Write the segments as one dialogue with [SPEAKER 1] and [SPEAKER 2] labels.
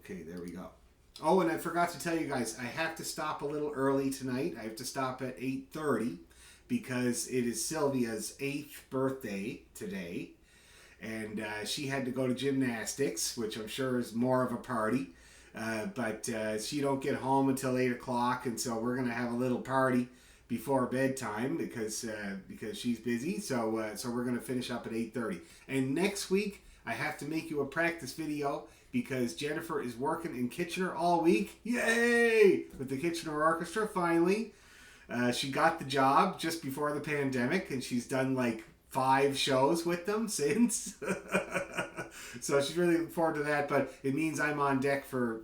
[SPEAKER 1] Okay, there we go. Oh, and I forgot to tell you guys, I have to stop a little early tonight. I have to stop at 8:30 because it is Sylvia's 8th birthday today. And she had to go to gymnastics, which I'm sure is more of a party. But she don't get home until 8 o'clock, and so we're going to have a little party before bedtime because she's busy. So we're going to finish up at 8:30. And next week, I have to make you a practice video because Jennifer is working in Kitchener all week. Yay! With the Kitchener Orchestra, finally. She got the job just before the pandemic, and she's done like 5 shows with them since. So she's really looking forward to that, but it means I'm on deck for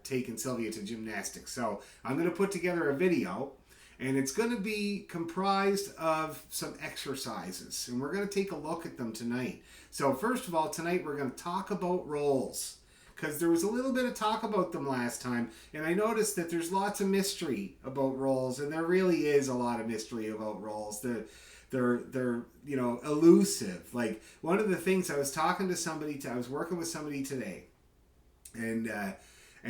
[SPEAKER 1] taking Sylvia to gymnastics. So I'm going to put together a video, and it's going to be comprised of some exercises, and we're going to take a look at them tonight. So first of all, tonight we're going to talk about rolls, because there was a little bit of talk about them last time, and I noticed that there's lots of mystery about rolls, and there really is a lot of mystery about rolls. They're elusive. Like, one of the things, I was working with somebody today, and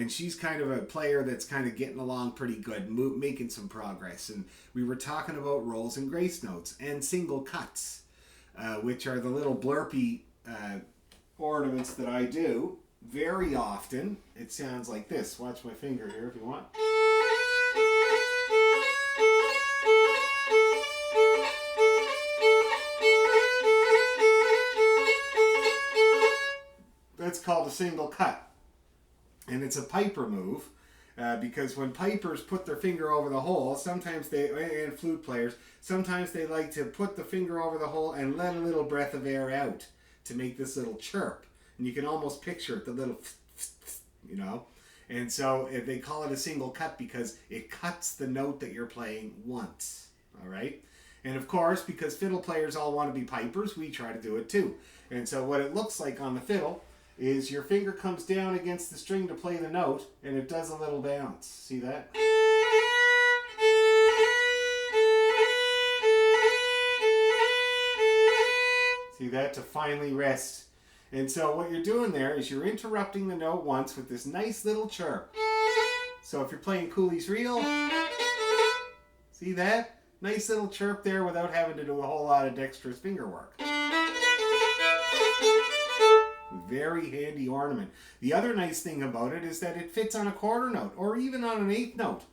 [SPEAKER 1] she's kind of a player that's kind of getting along pretty good, making some progress, and we were talking about rolls and grace notes and single cuts, which are the little blurpy ornaments that I do very often. It sounds like this. Watch my finger here if you want. That's called a single cut, and it's a piper move, because when pipers put their finger over the hole, and flute players, sometimes they like to put the finger over the hole and let a little breath of air out to make this little chirp, and you can almost picture it, the little and so they call it a single cut because it cuts the note that you're playing once. All right. And of course, because fiddle players all want to be pipers, we try to do it too. And so what it looks like on the fiddle is your finger comes down against the string to play the note, and it does a little bounce. See that? See that? To finally rest. And so what you're doing there is you're interrupting the note once with this nice little chirp. So if you're playing Cooley's Reel, see that? Nice little chirp there without having to do a whole lot of dexterous finger work. Very handy ornament. The other nice thing about it is that it fits on a quarter note or even on an eighth note.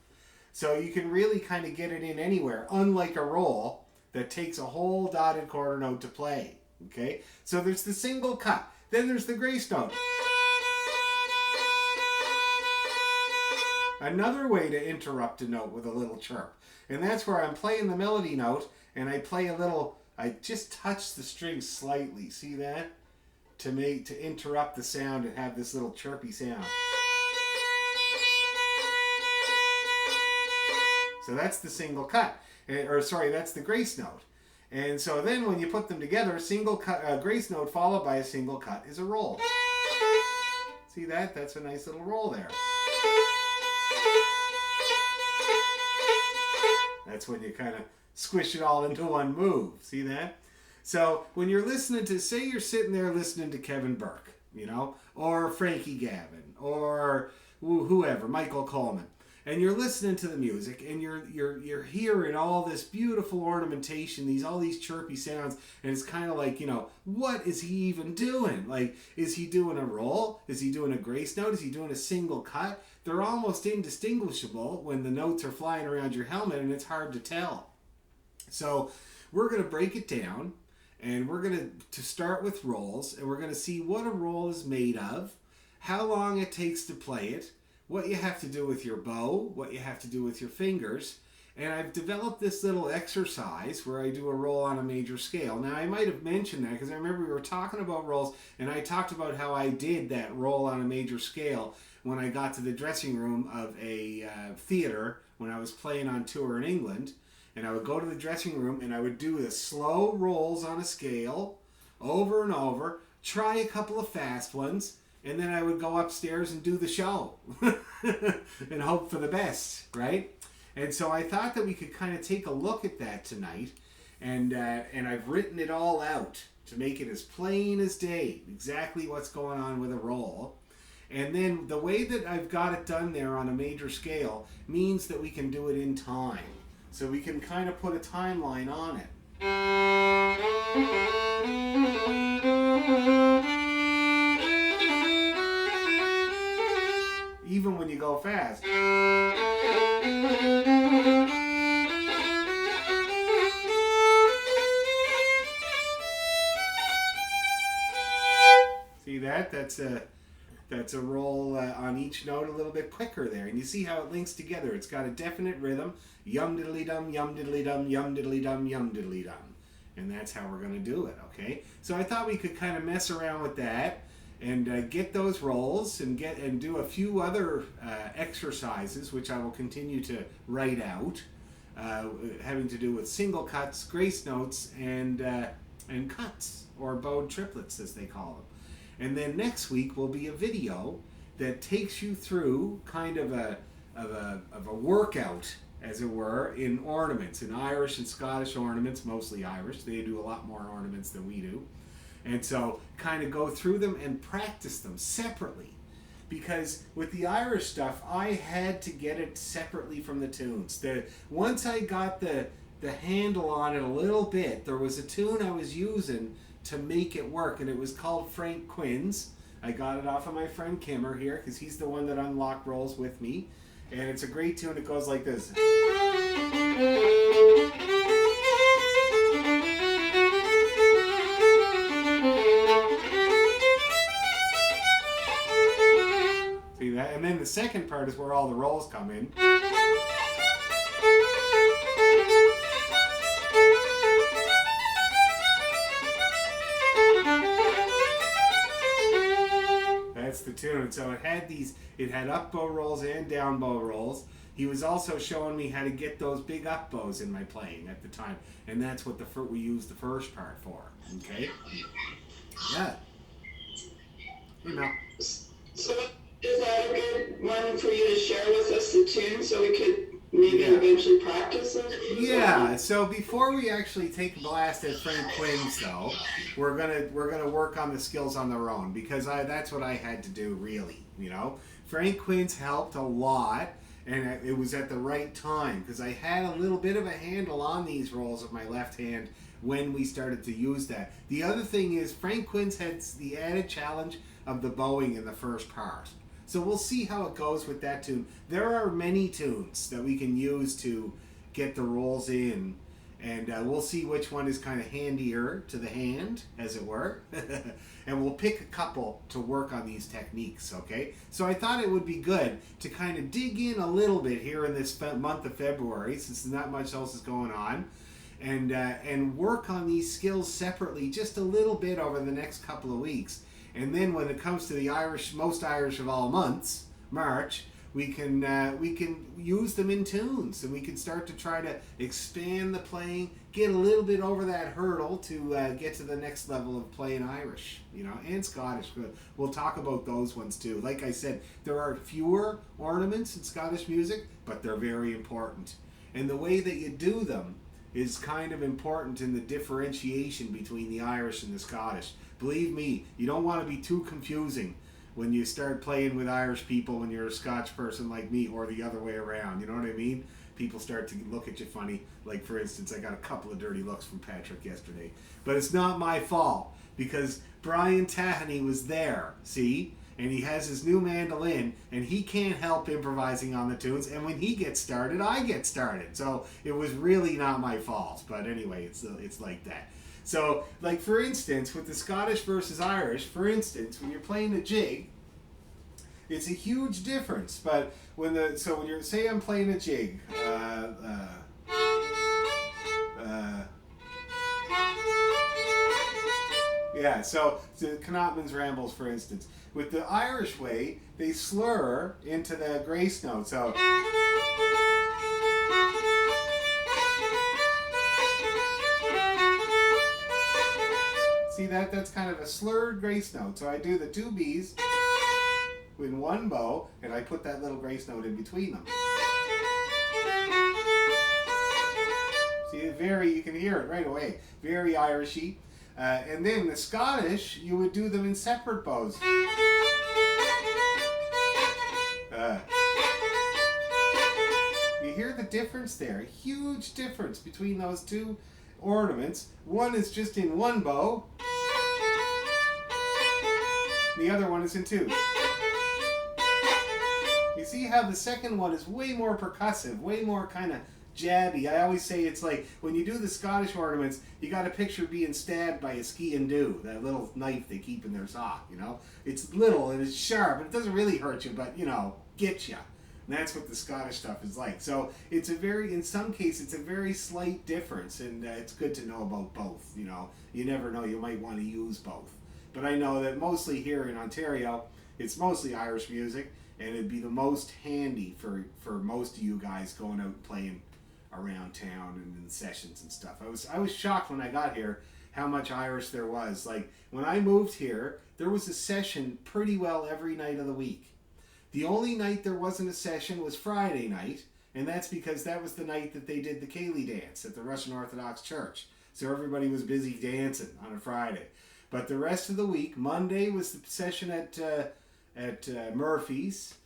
[SPEAKER 1] So you can really kind of get it in anywhere, unlike a roll that takes a whole dotted quarter note to play. Okay? So there's the single cut. Then there's the grace note. Another way to interrupt a note with a little chirp. And that's where I'm playing the melody note and I just touch the string slightly. See that? To interrupt the sound and have this little chirpy sound. So that's the single cut. That's the grace note. And so then when you put them together, single cut, grace note followed by a single cut is a roll. See that? That's a nice little roll there. That's when you kind of squish it all into one move. See that? So when you're listening to, say you're sitting there listening to Kevin Burke, or Frankie Gavin, or whoever, Michael Coleman, and you're listening to the music, and you're hearing all this beautiful ornamentation, all these chirpy sounds, and it's kind of like, what is he even doing? Like, is he doing a roll? Is he doing a grace note? Is he doing a single cut? They're almost indistinguishable when the notes are flying around your helmet, and it's hard to tell. So we're going to break it down. And we're going to start with rolls, and we're going to see what a roll is made of, how long it takes to play it, what you have to do with your bow, what you have to do with your fingers. And I've developed this little exercise where I do a roll on a major scale. Now, I might have mentioned that because I remember we were talking about rolls, and I talked about how I did that roll on a major scale when I got to the dressing room of a theater when I was playing on tour in England. And I would go to the dressing room and I would do the slow rolls on a scale over and over, try a couple of fast ones, and then I would go upstairs and do the show and hope for the best, right? And so I thought that we could kind of take a look at that tonight, and I've written it all out to make it as plain as day, exactly what's going on with a roll. And then the way that I've got it done there on a major scale means that we can do it in time. So we can kind of put a timeline on it. Even when you go fast. See that? That's a roll on each note a little bit quicker there. And you see how it links together. It's got a definite rhythm. Yum diddly dum, yum diddly dum, yum diddly dum, yum diddly dum. And that's how we're going to do it, okay? So I thought we could kind of mess around with that and get those rolls and do a few other exercises, which I will continue to write out, having to do with single cuts, grace notes, and cuts, or bowed triplets as they call them. And then next week will be a video that takes you through kind of a workout, as it were, in ornaments, in Irish and Scottish ornaments, mostly Irish. They do a lot more ornaments than we do. And so kind of go through them and practice them separately. Because with the Irish stuff, I had to get it separately from the tunes. Once I got the handle on it a little bit, there was a tune I was using to make it work, and it was called Frank Quinn's. I got it off of my friend Kimmer here, because he's the one that unlocked rolls with me. And it's a great tune. It goes like this. See that? And then the second part is where all the rolls come in. That's the tune. So it had up bow rolls and down bow rolls. He was also showing me how to get those big up bows in my playing at the time, and that's what we used the first part for. Okay. Yeah. Hey, Mel.
[SPEAKER 2] So is that a good one for you to share with us, the tune, so we could maybe eventually practice it?
[SPEAKER 1] Yeah. So before we actually take a blast at Frank Quinn's, though, we're gonna work on the skills on their own, because that's what I had to do, really. You know, Frank Quinn's helped a lot, and it was at the right time, because I had a little bit of a handle on these rolls of my left hand when we started to use that. The other thing is Frank Quinn's had the added challenge of the bowing in the first part. So we'll see how it goes with that tune. There are many tunes that we can use to get the rolls in, and we'll see which one is kind of handier to the hand, as it were. And we'll pick a couple to work on these techniques, okay? So I thought it would be good to kind of dig in a little bit here in this month of February, since not much else is going on, and work on these skills separately just a little bit over the next couple of weeks. And then when it comes to the most Irish of all months, March, we can use them in tunes, and we can start to try to expand the playing, get a little bit over that hurdle to get to the next level of playing Irish, and Scottish. We'll talk about those ones too. Like I said, there are fewer ornaments in Scottish music, but they're very important. And the way that you do them is kind of important in the differentiation between the Irish and the Scottish. Believe me, you don't want to be too confusing when you start playing with Irish people when you're a Scotch person like me, or the other way around. You know what I mean? People start to look at you funny. Like, for instance, I got a couple of dirty looks from Patrick yesterday. But it's not my fault, because Brian Tahany was there, see? And he has his new mandolin, and he can't help improvising on the tunes. And when he gets started, I get started. So it was really not my fault. But anyway, it's like that. So, like, for instance, with the Scottish versus Irish, for instance, when you're playing a jig, it's a huge difference. But when you're, say I'm playing a jig, yeah, so the Knopman's Rambles, for instance. With the Irish way, they slur into the grace note. So, see that? That's kind of a slurred grace note. So I do the two B's with one bow, and I put that little grace note in between them. See, you can hear it right away. Very Irishy. And then the Scottish, you would do them in separate bows. difference there, a huge difference between those two ornaments. One is just in one bow. The other one is in two. You see how the second one is way more percussive, way more kind of jabby. I always say it's like when you do the Scottish ornaments, you got to picture being stabbed by a ski and do, that little knife they keep in their sock, you know? It's little and it's sharp, and it doesn't really hurt you, but, you know, get you. And that's what the Scottish stuff is like. So it's a very, in some cases, it's a very slight difference, and it's good to know about both, you know? You never know, you might want to use both. But I know that mostly here in Ontario, it's mostly Irish music, and it'd be the most handy for most of you guys going out and playing around town and in sessions and stuff. I was shocked when I got here how much Irish there was. Like when I moved here, there was a session pretty well every night of the week. The only night there wasn't a session was Friday night, and that's because that was the night that they did the Cayley dance at the Russian Orthodox Church. So everybody was busy dancing on a Friday. But the rest of the week, Monday was the session at McCarthy's,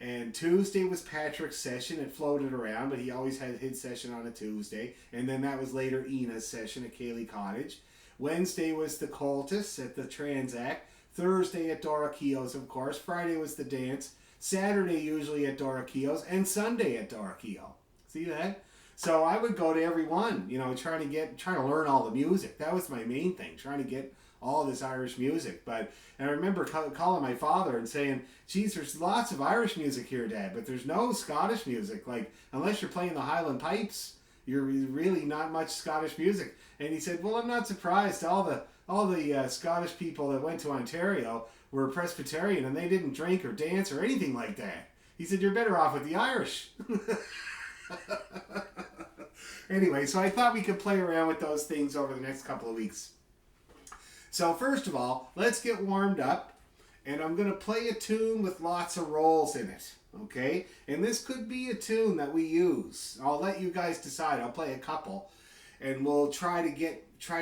[SPEAKER 1] and Tuesday was Patrick's session. It floated around, but he always had his session on a Tuesday, and then that was later Ina's session at Cayley Cottage. Wednesday was the Cultus at the Transact. Thursday at Dora Keogh's, of course. Friday was the dance. Saturday usually at Dora Keogh's, and Sunday at Dora Keogh. See that? So I would go to every one, you know, trying to learn all the music. That was my main thing, trying to get all this Irish music. And I remember calling my father and saying, geez, there's lots of Irish music here, Dad, but there's no Scottish music. Like, unless you're playing the Highland pipes, you're really not much Scottish music. And he said, well, I'm not surprised. All the Scottish people that went to Ontario were Presbyterian, and they didn't drink or dance or anything like that. He said, you're better off with the Irish. Anyway, so I thought we could play around with those things over the next couple of weeks. So first of all, let's get warmed up, and I'm going to play a tune with lots of rolls in it, okay? And this could be a tune that we use. I'll let you guys decide. I'll play a couple, and we'll try to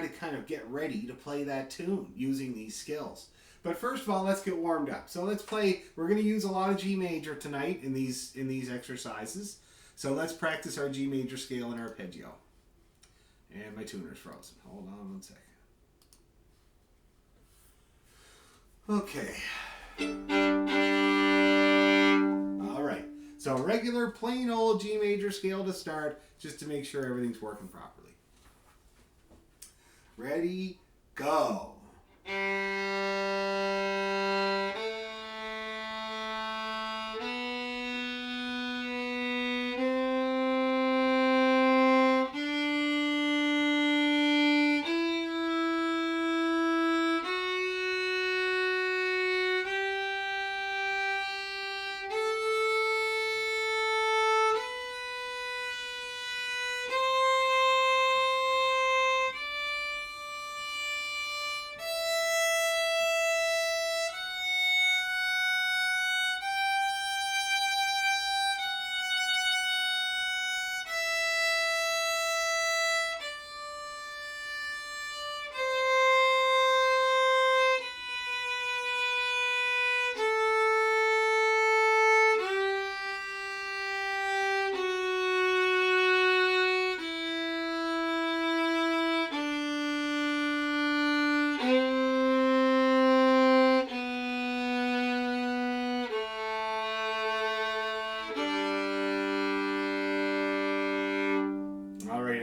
[SPEAKER 1] kind of get ready to play that tune using these skills. But first of all, let's get warmed up. So let's play. We're going to use a lot of G major tonight in these exercises. So let's practice our G major scale and arpeggio. And my tuner's frozen. Hold on one second. Okay. All right. So regular plain old G major scale to start, just to make sure everything's working properly. Ready, go.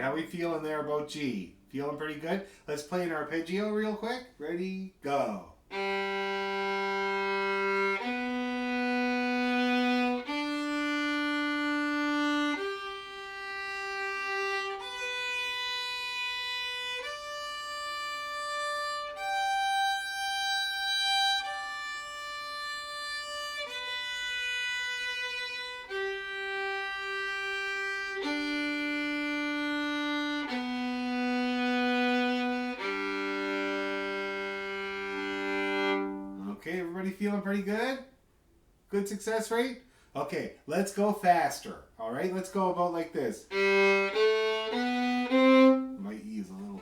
[SPEAKER 1] How we feeling there about G? Feeling pretty good? Let's play an arpeggio real quick. Ready, go. Okay, everybody feeling pretty good? Good success rate? Okay, let's go faster. All right, let's go about like this. My E is a little...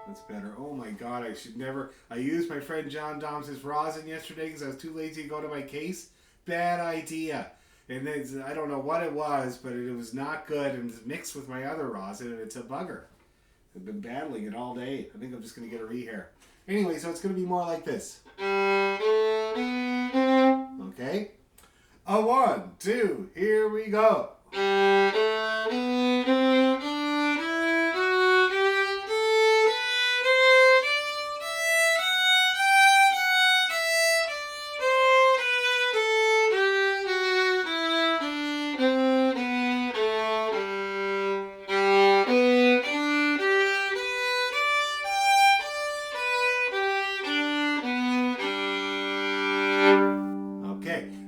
[SPEAKER 1] That's better. there. Oh my God, I should never. I used my friend John Dom's rosin yesterday because I was too lazy to go to my case. Bad idea. And then I don't know what it was, but it was not good and it's mixed with my other rosin and it's a bugger. I've been battling it all day. I think I'm just going to get a rehair. Anyway, so it's going to be more like this. Okay? A 1, 2, here we go.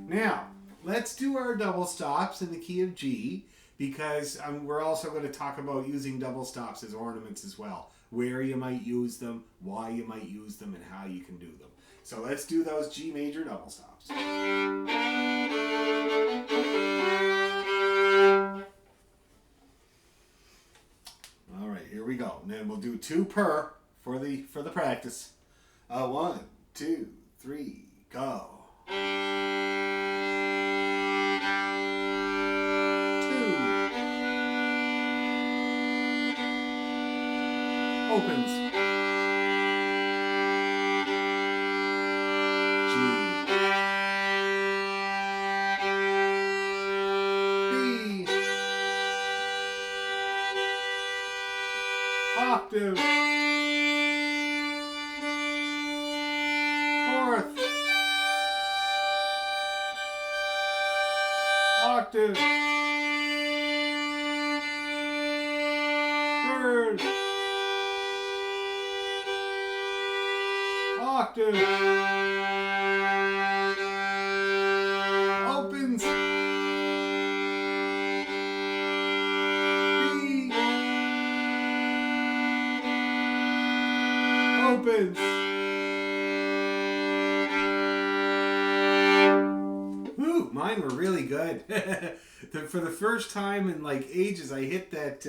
[SPEAKER 1] Now, let's do our double stops in the key of G because we're also going to talk about using double stops as ornaments as well. Where you might use them, why you might use them, and how you can do them. So let's do those G major double stops. All right, here we go. And then we'll do 2 per for the practice. 1, 2, 3, go. Opens. G. B. Octave. 4th. Octave. 3rd. Octave. Opens. B. Opens. Woo, mine were really good. For the first time in like ages, I hit that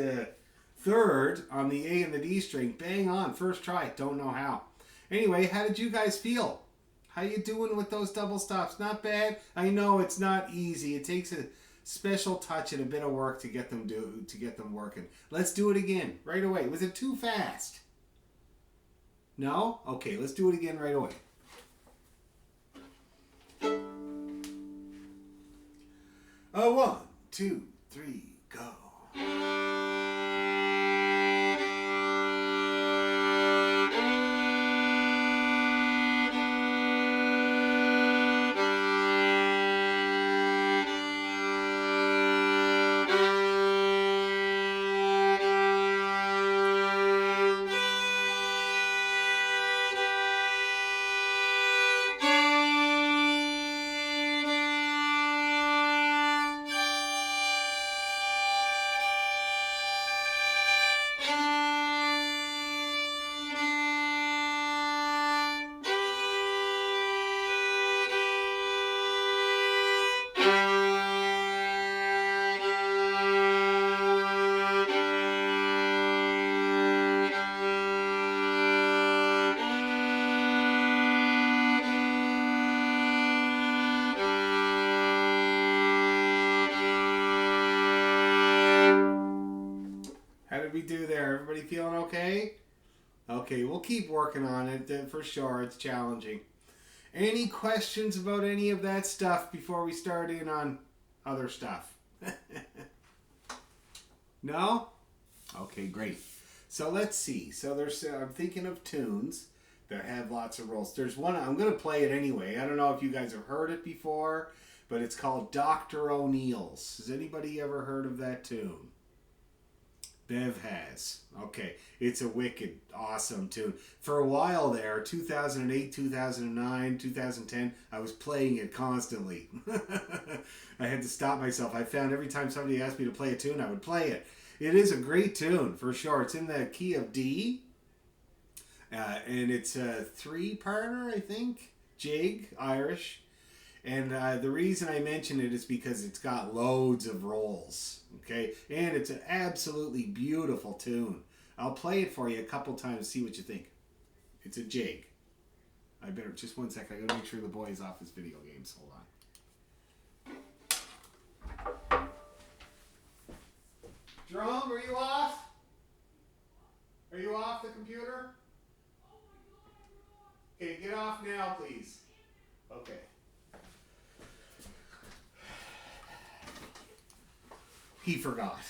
[SPEAKER 1] 3rd on the A and the D string. Bang on, first try. Don't know how. Anyway, how did you guys feel? How you doing with those double stops? Not bad. I know it's not easy. It takes a special touch and a bit of work to get them working. Let's do it again right away. Was it too fast? No? Okay, let's do it again right away. A 1, 2, 3, go. We do there? Everybody feeling okay? Okay, we'll keep working on it for sure. It's challenging. Any questions about any of that stuff before we start in on other stuff? No? Okay, great. So let's see. So I'm thinking of tunes that have lots of rolls. There's one, I'm going to play it anyway. I don't know if you guys have heard it before, but it's called Dr. O'Neill's. Has anybody ever heard of that tune? Bev has. Okay. It's a wicked, awesome tune. For a while there, 2008, 2009, 2010, I was playing it constantly. I had to stop myself. I found every time somebody asked me to play a tune, I would play it. It is a great tune, for sure. It's in the key of D. And it's a 3-parter, I think. Jig, Irish. And the reason I mention it is because it's got loads of rolls, okay? And it's an absolutely beautiful tune. I'll play it for you a couple times, see what you think. It's a jig. I better, just one sec. I gotta make sure the boy is off his video games. Hold on. Jerome, are you off? Are you off the computer? Okay, get off now, please. Okay. He forgot.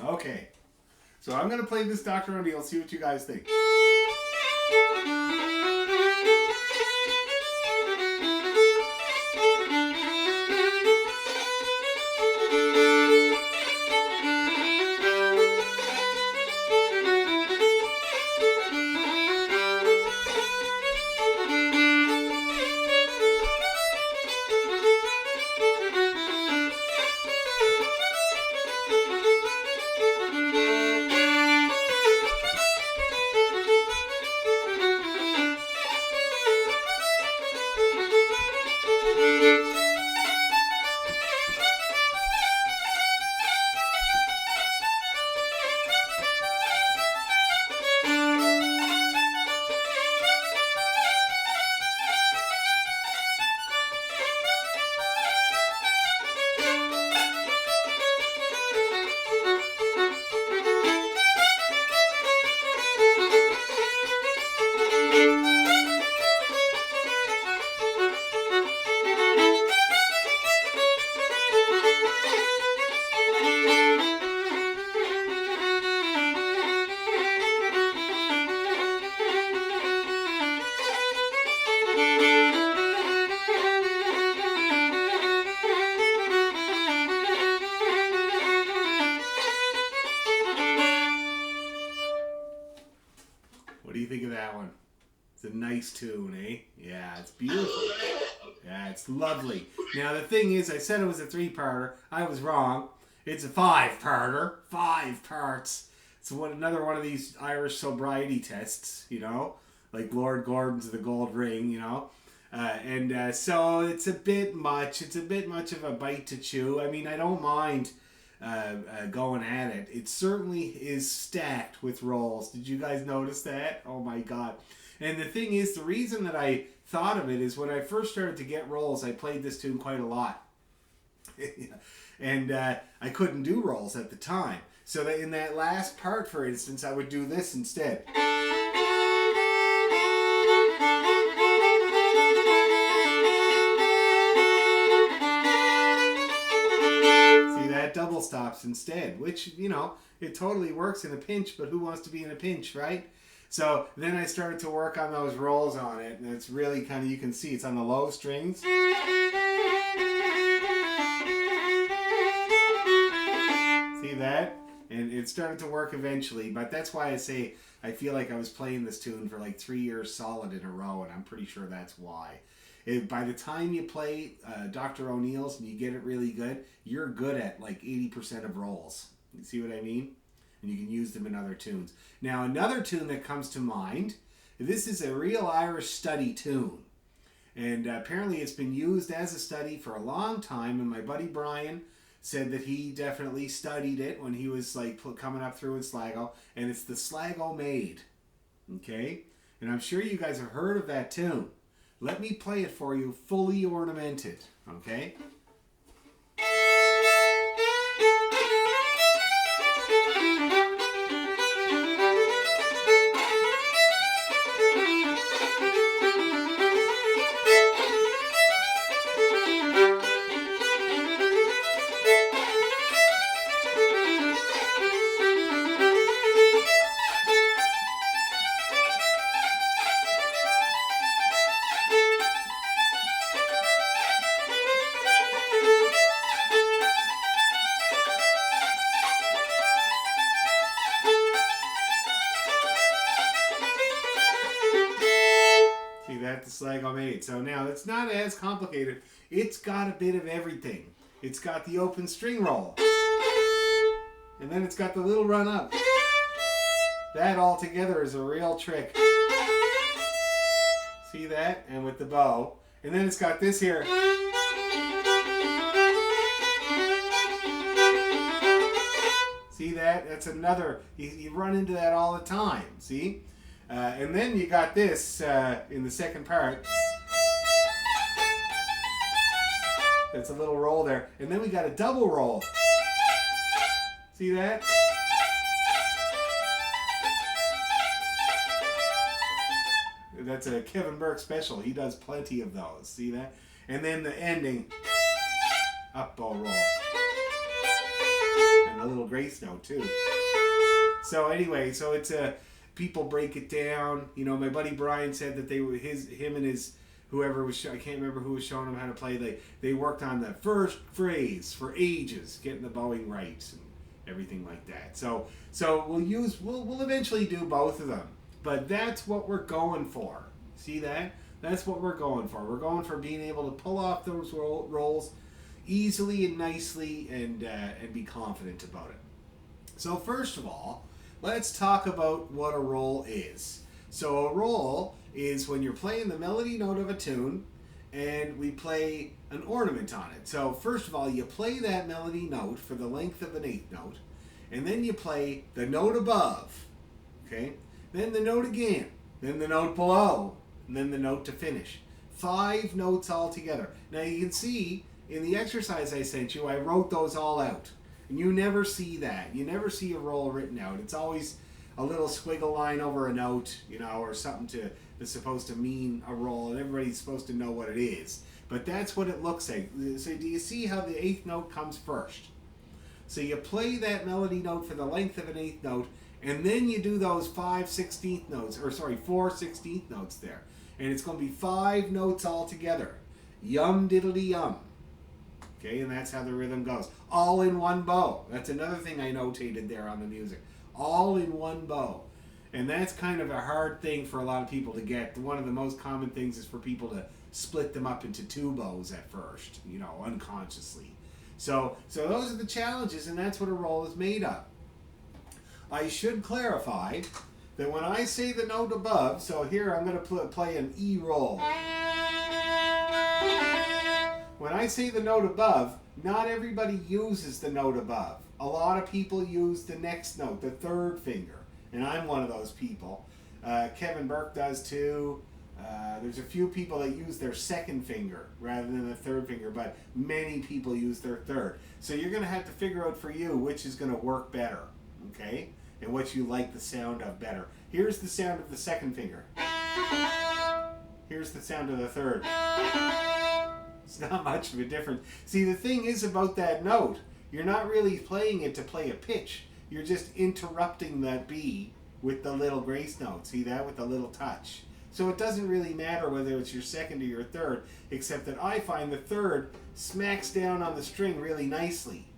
[SPEAKER 1] Okay. So I'm going to play this Dr. O'Neill, see what you guys think. What do you think of that one? It's a nice tune, eh? Yeah, it's beautiful. Yeah, it's lovely. Now, the thing is, I said it was a 3-parter. I was wrong. It's a 5-parter. 5 parts. It's another one of these Irish sobriety tests, you know? Like Lord Gordon's The Gold Ring, you know? So it's a bit much. It's a bit much of a bite to chew. I mean, I don't mind going at it. It certainly is stacked with rolls. Did you guys notice that? Oh my god. And the thing is, the reason that I thought of it is when I first started to get rolls, I played this tune quite a lot. And I couldn't do rolls at the time. So that in that last part, for instance, I would do this instead. Double stops instead, which, you know, it totally works in a pinch, but who wants to be in a pinch, right? So then I started to work on those rolls on it, and it's really kind of, you can see it's on the low strings. See that? And it started to work eventually, but that's why I say I feel like I was playing this tune for like 3 years solid in a row, and I'm pretty sure that's why. By the time you play Dr. O'Neill's and you get it really good, you're good at like 80% of rolls. You see what I mean? And you can use them in other tunes. Now, another tune that comes to mind, this is a real Irish study tune. And apparently it's been used as a study for a long time, and my buddy Brian said that he definitely studied it when he was like coming up through in Sligo, and it's the Sligo Maid. Okay? And I'm sure you guys have heard of that tune. Let me play it for you, fully ornamented, okay? The Sligo Maid. So now it's not as complicated. It's got a bit of everything. It's got the open string roll. And then it's got the little run up. That all together is a real trick. See that? And with the bow. And then it's got this here. See that? That's another, you run into that all the time, see? And then you got this in the second part. That's a little roll there. And then we got a double roll. See that? That's a Kevin Burke special. He does plenty of those. See that? And then the ending, up bow roll. And a little grace note too. So anyway, so it's people break it down. You know, my buddy Brian said that him and his whoever was, I can't remember who was showing him how to play. They worked on the first phrase for ages, getting the bowing right and everything like that. So we'll eventually do both of them. But that's what we're going for. See that? That's what we're going for. We're going for being able to pull off those rolls easily and nicely and be confident about it. So first of all, let's talk about what a roll is. So a roll is when you're playing the melody note of a tune and we play an ornament on it. So first of all, you play that melody note for the length of an eighth note, and then you play the note above, okay? Then the note again, then the note below, and then the note to finish. 5 notes all together. Now you can see in the exercise I sent you, I wrote those all out. And you never see that. You never see a roll written out. It's always a little squiggle line over a note, you know, or something that's supposed to mean a roll, and everybody's supposed to know what it is. But that's what it looks like. So do you see how the eighth note comes first? So you play that melody note for the length of an eighth note, and then you do those 4 16th notes there. And it's going to be 5 notes all together. Yum diddly yum. Okay, and that's how the rhythm goes. All in one bow. That's another thing I notated there on the music. All in one bow. And that's kind of a hard thing for a lot of people to get. One of the most common things is for people to split them up into 2 bows at first, you know, unconsciously. So those are the challenges, and that's what a roll is made of. I should clarify that when I say the note above, so here I'm going to play an E roll. When I say the note above, not everybody uses the note above. A lot of people use the next note, the third finger, and I'm one of those people. Kevin Burke does too. There's a few people that use their second finger rather than the third finger, but many people use their third. So you're going to have to figure out for you which is going to work better, okay? And what you like the sound of better. Here's the sound of the second finger. Here's the sound of the third. It's not much of a difference. See, the thing is about that note, you're not really playing it to play a pitch. You're just interrupting that B with the little grace note. See that? With the little touch. So it doesn't really matter whether it's your second or your third, except that I find the third smacks down on the string really nicely.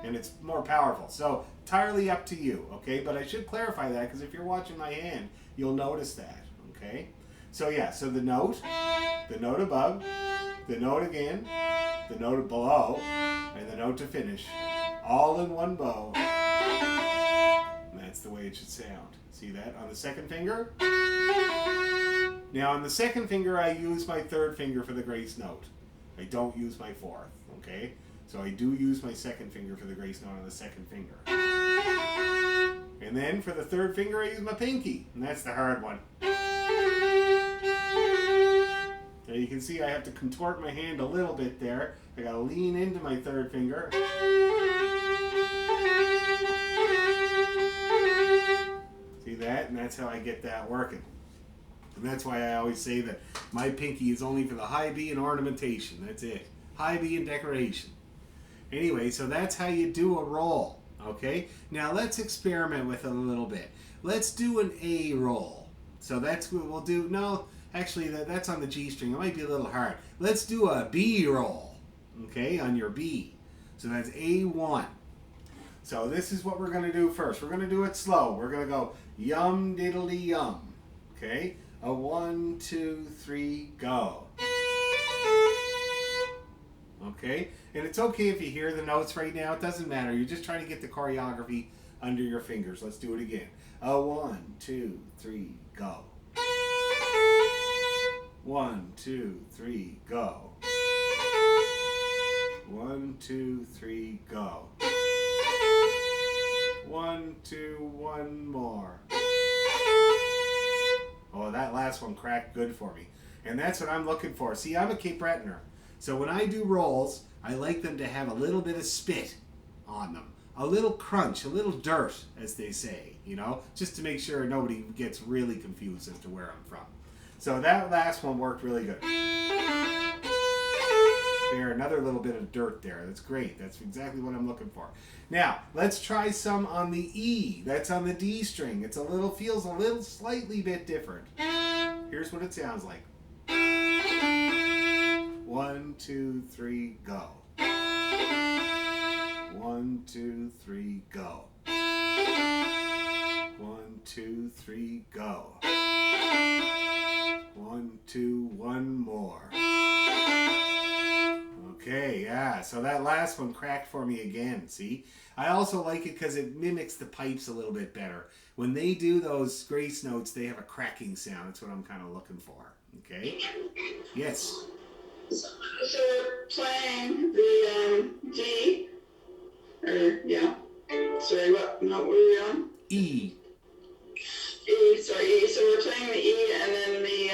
[SPEAKER 1] And it's more powerful. So entirely up to you, okay? But I should clarify that because if you're watching my hand, you'll notice that, okay? So yeah, so the note above, the note again, the note below, and the note to finish, all in one bow. And that's the way it should sound. See that on the second finger? Now on the second finger, I use my third finger for the grace note. I don't use my fourth, okay? So I do use my second finger for the grace note on the second finger. And then for the third finger, I use my pinky. And that's the hard one. Now you can see I have to contort my hand a little bit there. I gotta lean into my third finger. See that? And that's how I get that working. And that's why I always say that my pinky is only for the high B and ornamentation. That's it. High B and decoration. Anyway, so that's how you do a roll, okay? Now let's experiment with it a little bit. Let's do an A roll. So that's what we'll do. No, actually that's on the G string. It might be a little hard. Let's do a B roll, okay, on your B. So that's A1. So this is what we're going to do first. We're going to do it slow. We're going to go yum diddly yum, okay? A 1, 2, 3, go. Okay? And it's okay if you hear the notes right now. It doesn't matter. You're just trying to get the choreography under your fingers. Let's do it again. A 1, 2, 3, go. 1, 2, 3, go. 1, 2, 3, go. 1, 2, 1 more. Oh, that last one cracked good for me. And that's what I'm looking for. See, I'm a Cape Bretoner. So when I do rolls, I like them to have a little bit of spit on them. A little crunch, a little dirt, as they say, you know, just to make sure nobody gets really confused as to where I'm from. So that last one worked really good. There, another little bit of dirt there. That's great. That's exactly what I'm looking for. Now, let's try some on the E. That's on the D string. It's feels a little slightly bit different. Here's what it sounds like. 1, 2, 3, go. 1, 2, 3, go. 1, 2, 3, go. 1, 2, 1 more. Okay, yeah, so that last one cracked for me again, see? I also like it because it mimics the pipes a little bit better. When they do those grace notes, they have a cracking sound. That's what I'm kind of looking for, okay? Yes?
[SPEAKER 2] So we're playing the D, or, yeah. Sorry, what note were we on?
[SPEAKER 1] E.
[SPEAKER 2] E, sorry, E. So we're playing the E and then the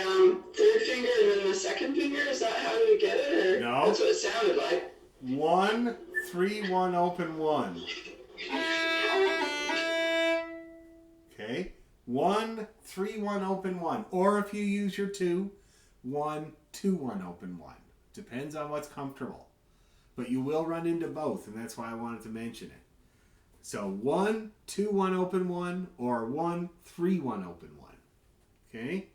[SPEAKER 2] third finger and then the second finger? Is that how you get it? Or
[SPEAKER 1] No.
[SPEAKER 2] That's what it sounded like.
[SPEAKER 1] 1, 3, 1, open 1. Okay? 1, 3, 1, open 1. Or if you use your 2, 1, 2, 1, open 1. Depends on what's comfortable. But you will run into both, and that's why I wanted to mention it. So 1, 2, 1, open 1, or 1, 3, 1, open 1. Okay?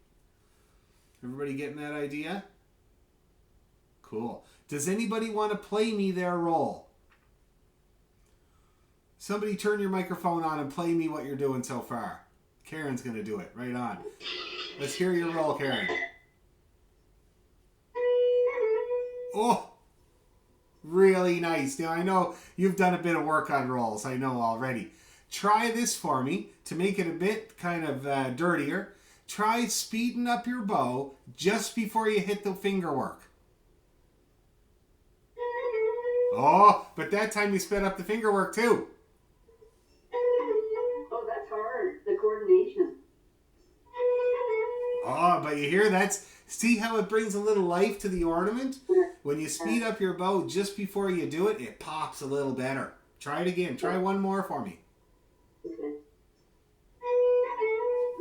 [SPEAKER 1] Everybody getting that idea? Cool. Does anybody want to play me their roll? Somebody turn your microphone on and play me what you're doing so far. Karen's going to do it. Right on. Let's hear your roll, Karen. Oh! Really nice. Now, I know you've done a bit of work on rolls. I know already. Try this for me to make it a bit kind of dirtier. Try speeding up your bow just before you hit the finger work. Oh, but that time you sped up the finger work too.
[SPEAKER 3] Oh, that's hard. The coordination.
[SPEAKER 1] Oh, but you hear that's... See how it brings a little life to the ornament? When you speed up your bow just before you do it, it pops a little better. Try it again. Try one more for me.
[SPEAKER 3] Okay.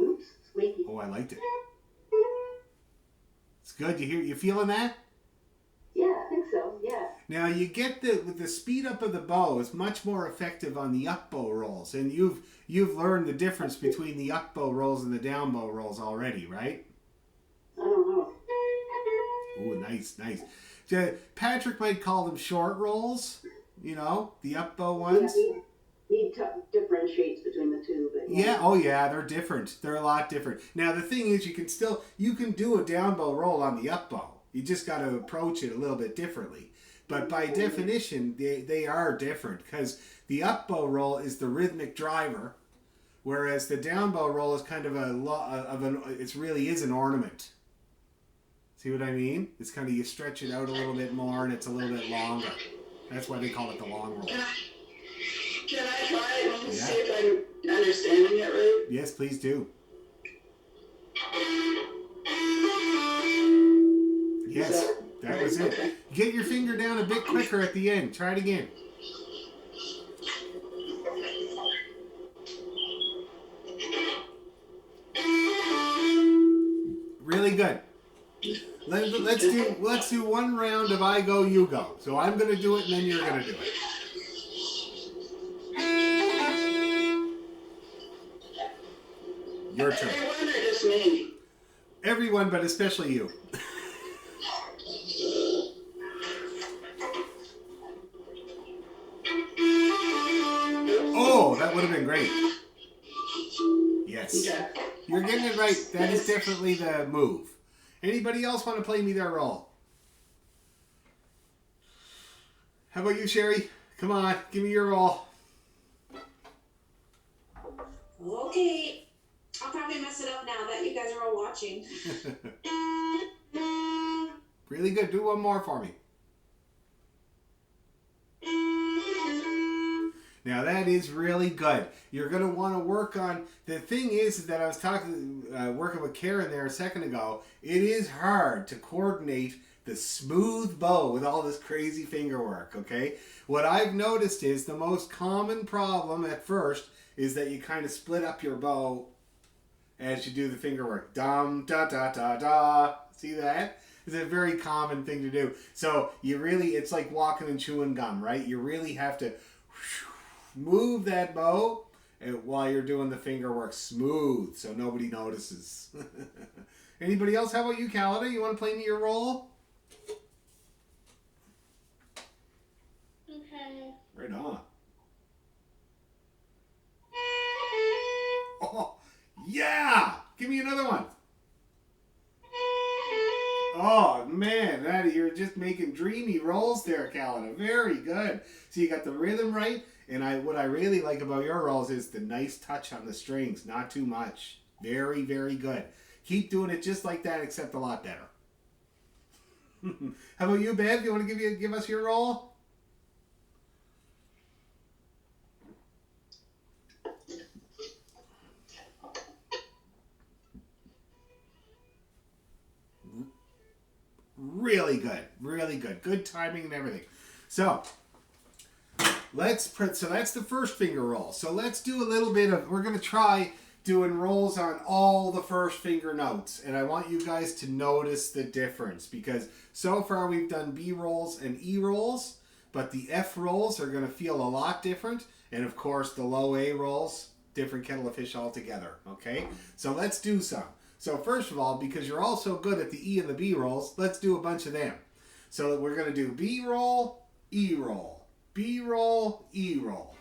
[SPEAKER 3] Oops, squeaky.
[SPEAKER 1] Oh, I liked it. It's good. You feeling that?
[SPEAKER 3] Yeah, I think so. Yeah.
[SPEAKER 1] Now you get with the speed up of the bow is much more effective on the up bow rolls, and you've learned the difference between the up bow rolls and the down bow rolls already, right?
[SPEAKER 3] I don't know.
[SPEAKER 1] Ooh, nice. Patrick might call them short rolls, you know, the up bow ones.
[SPEAKER 3] Yeah, he differentiates between the two, but
[SPEAKER 1] Yeah, oh yeah, they're different. They're a lot different. Now the thing is, you can do a down bow roll on the up bow. You just got to approach it a little bit differently. But by definition, they are different because the up bow roll is the rhythmic driver, whereas the down bow roll is kind of it really is an ornament. See what I mean? It's kind of, you stretch it out a little bit more and it's a little bit longer. That's why they call it the long roll.
[SPEAKER 2] Can I try it and see if I'm understanding it right?
[SPEAKER 1] Yes, please do. Yes, that was it.
[SPEAKER 2] Okay.
[SPEAKER 1] Get your finger down a bit quicker at the end. Try it again. Really good. Let's do one round of I go, you go. So I'm going to do it and then you're going to do it. Your turn.
[SPEAKER 2] Everyone or just me?
[SPEAKER 1] Everyone, but especially you. Oh, that would have been great. Yes.
[SPEAKER 2] Yeah.
[SPEAKER 1] You're getting it right. That is definitely the move. Anybody else want to play me their role? How about you, Sherry? Come on, give me your role.
[SPEAKER 4] Okay. I'll probably mess it up now that you guys are all watching.
[SPEAKER 1] Really good. Do one more for me. Now that is really good. You're going to want to work on, the thing is that I was working with Karen there a second ago, it is hard to coordinate the smooth bow with all this crazy finger work, okay? What I've noticed is the most common problem at first is that you kind of split up your bow as you do the finger work. Dum, da, da, da, da. See that? It's a very common thing to do. So you really, it's like walking and chewing gum, right? You really have to move that bow while you're doing the finger work smooth so nobody notices. Anybody else? How about you, Calida? You want to play me your role?
[SPEAKER 4] Okay.
[SPEAKER 1] Right on. Oh, yeah! Give me another one. Oh, man, you're just making dreamy rolls there, Calida. Very good. So you got the rhythm right, and what I really like about your rolls is the nice touch on the strings. Not too much. Very, very good. Keep doing it just like that, except a lot better. How about you, Bev? You want to give us your roll? Really good. Really good. Good timing and everything. So, so that's the first finger roll. So let's do a little bit of, we're going to try doing rolls on all the first finger notes. And I want you guys to notice the difference because so far we've done B rolls and E rolls, but the F rolls are going to feel a lot different. And of course the low A rolls, different kettle of fish altogether. Okay, so let's do some. So first of all, because you're all so good at the E and the B rolls, let's do a bunch of them. So we're going to do B roll, E roll, B roll, E roll.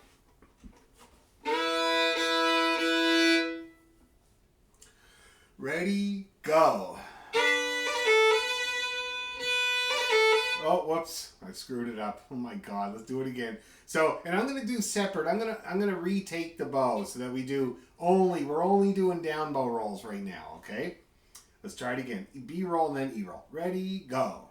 [SPEAKER 1] Ready, go. Oh, whoops. I screwed it up. Oh my God. Let's do it again. So, and I'm going to do separate. I'm going to retake the bow so that we're only doing down bow rolls right now, okay? Let's try it again. B roll and then E roll. Ready, go.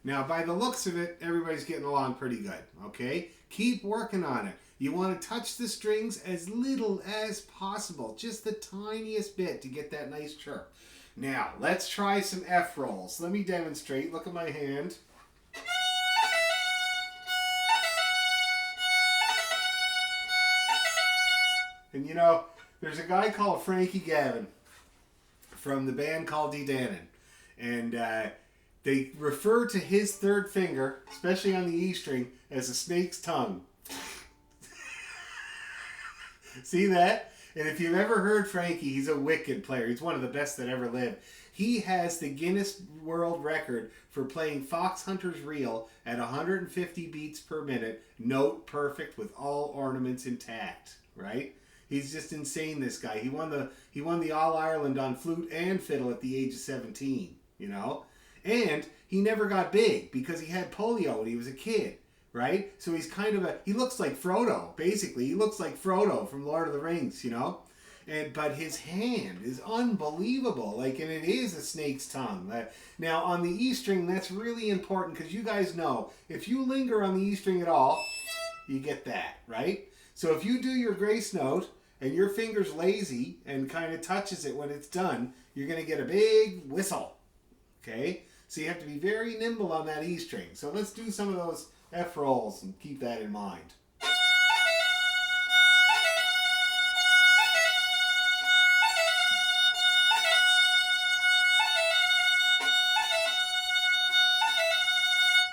[SPEAKER 1] Now, by the looks of it, everybody's getting along pretty good, okay? Keep working on it. You want to touch the strings as little as possible, just the tiniest bit to get that nice chirp. Now, let's try some F rolls. Let me demonstrate. Look at my hand. And you know, there's a guy called Frankie Gavin from the band called D. Dannon. And they refer to his third finger, especially on the E string, as a snake's tongue. See that? And if you've ever heard Frankie, he's a wicked player. He's one of the best that ever lived. He has the Guinness World Record for playing Fox Hunter's Reel at 150 beats per minute, note perfect with all ornaments intact, right? He's just insane, this guy. He won the All-Ireland on flute and fiddle at the age of 17, you know? And he never got big because he had polio when he was a kid, right? So he's he looks like Frodo, basically. He looks like Frodo from Lord of the Rings, you know? But his hand is unbelievable, and it is a snake's tongue. Now, on the E string, that's really important because you guys know, if you linger on the E string at all, you get that, right? So if you do your grace note and your finger's lazy and kind of touches it when it's done, you're going to get a big whistle, okay? So you have to be very nimble on that E string. So let's do some of those F rolls and keep that in mind.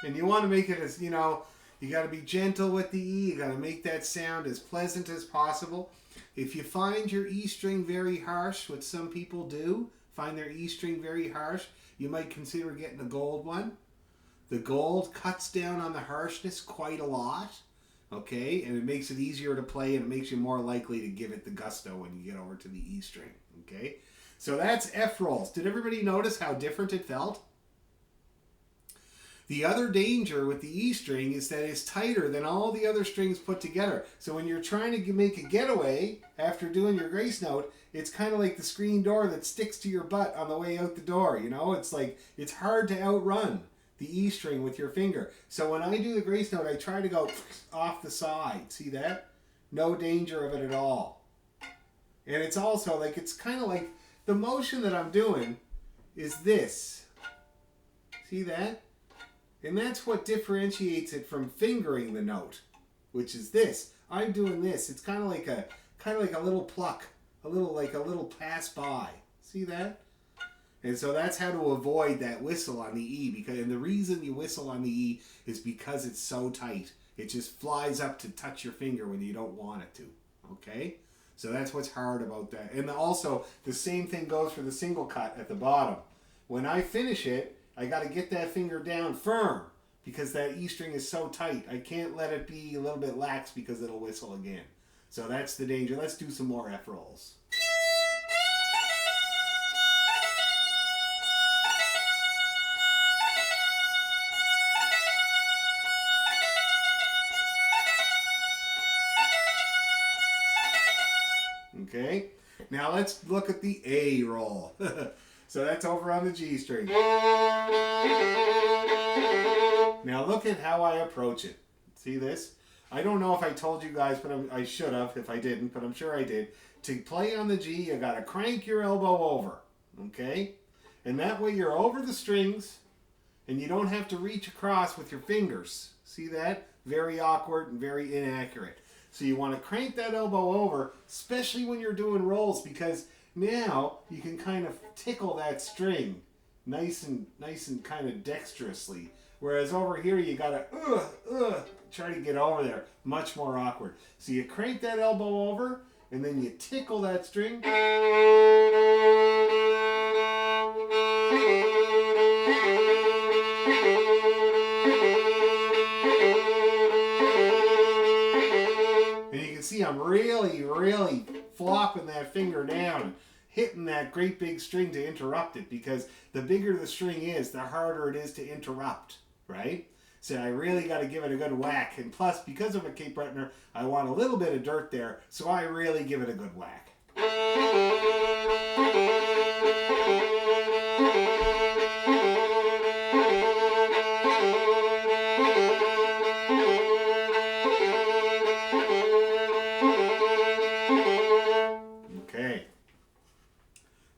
[SPEAKER 1] And you want to make it as, you know, you got to be gentle with the E. You got to make that sound as pleasant as possible. If you find your E string very harsh, which some people do, find their E string very harsh, you might consider getting a gold one. The gold cuts down on the harshness quite a lot, okay? And it makes it easier to play and it makes you more likely to give it the gusto when you get over to the E string, okay? So that's F rolls. Did everybody notice how different it felt? The other danger with the E string is that it's tighter than all the other strings put together. So when you're trying to make a getaway after doing your grace note, it's kind of like the screen door that sticks to your butt on the way out the door. You know, it's like, it's hard to outrun the E string with your finger. So when I do the grace note, I try to go off the side. See that? No danger of it at all. And it's also like, it's kind of like the motion that I'm doing is this. See that? And that's what differentiates it from fingering the note, which is this. I'm doing this. It's kind of like a little pluck, a little pass by. See that? And so that's how to avoid that whistle on the E, and the reason you whistle on the E is because it's so tight. It just flies up to touch your finger when you don't want it to. Okay? So that's what's hard about that. And also, the same thing goes for the single cut at the bottom. When I finish it, I got to get that finger down firm because that E string is so tight. I can't let it be a little bit lax because it'll whistle again. So that's the danger. Let's do some more F rolls. Okay, now let's look at the A roll. So that's over on the G string. Now look at how I approach it. See this? I don't know if I told you guys, but I should have if I didn't, but I'm sure I did. To play on the G, you gotta crank your elbow over, okay? And that way you're over the strings and you don't have to reach across with your fingers. See that? Very awkward and very inaccurate. So you want to crank that elbow over, especially when you're doing rolls, because now you can kind of tickle that string nice and kind of dexterously. Whereas over here you gotta try to get over there. Much more awkward. So you crank that elbow over and then you tickle that string. See, I'm really flopping that finger down, hitting that great big string to interrupt it, because the bigger the string is, the harder it is to interrupt, right? So I really got to give it a good whack. And plus, because I'm a Cape Bretoner, I want a little bit of dirt there, so I really give it a good whack.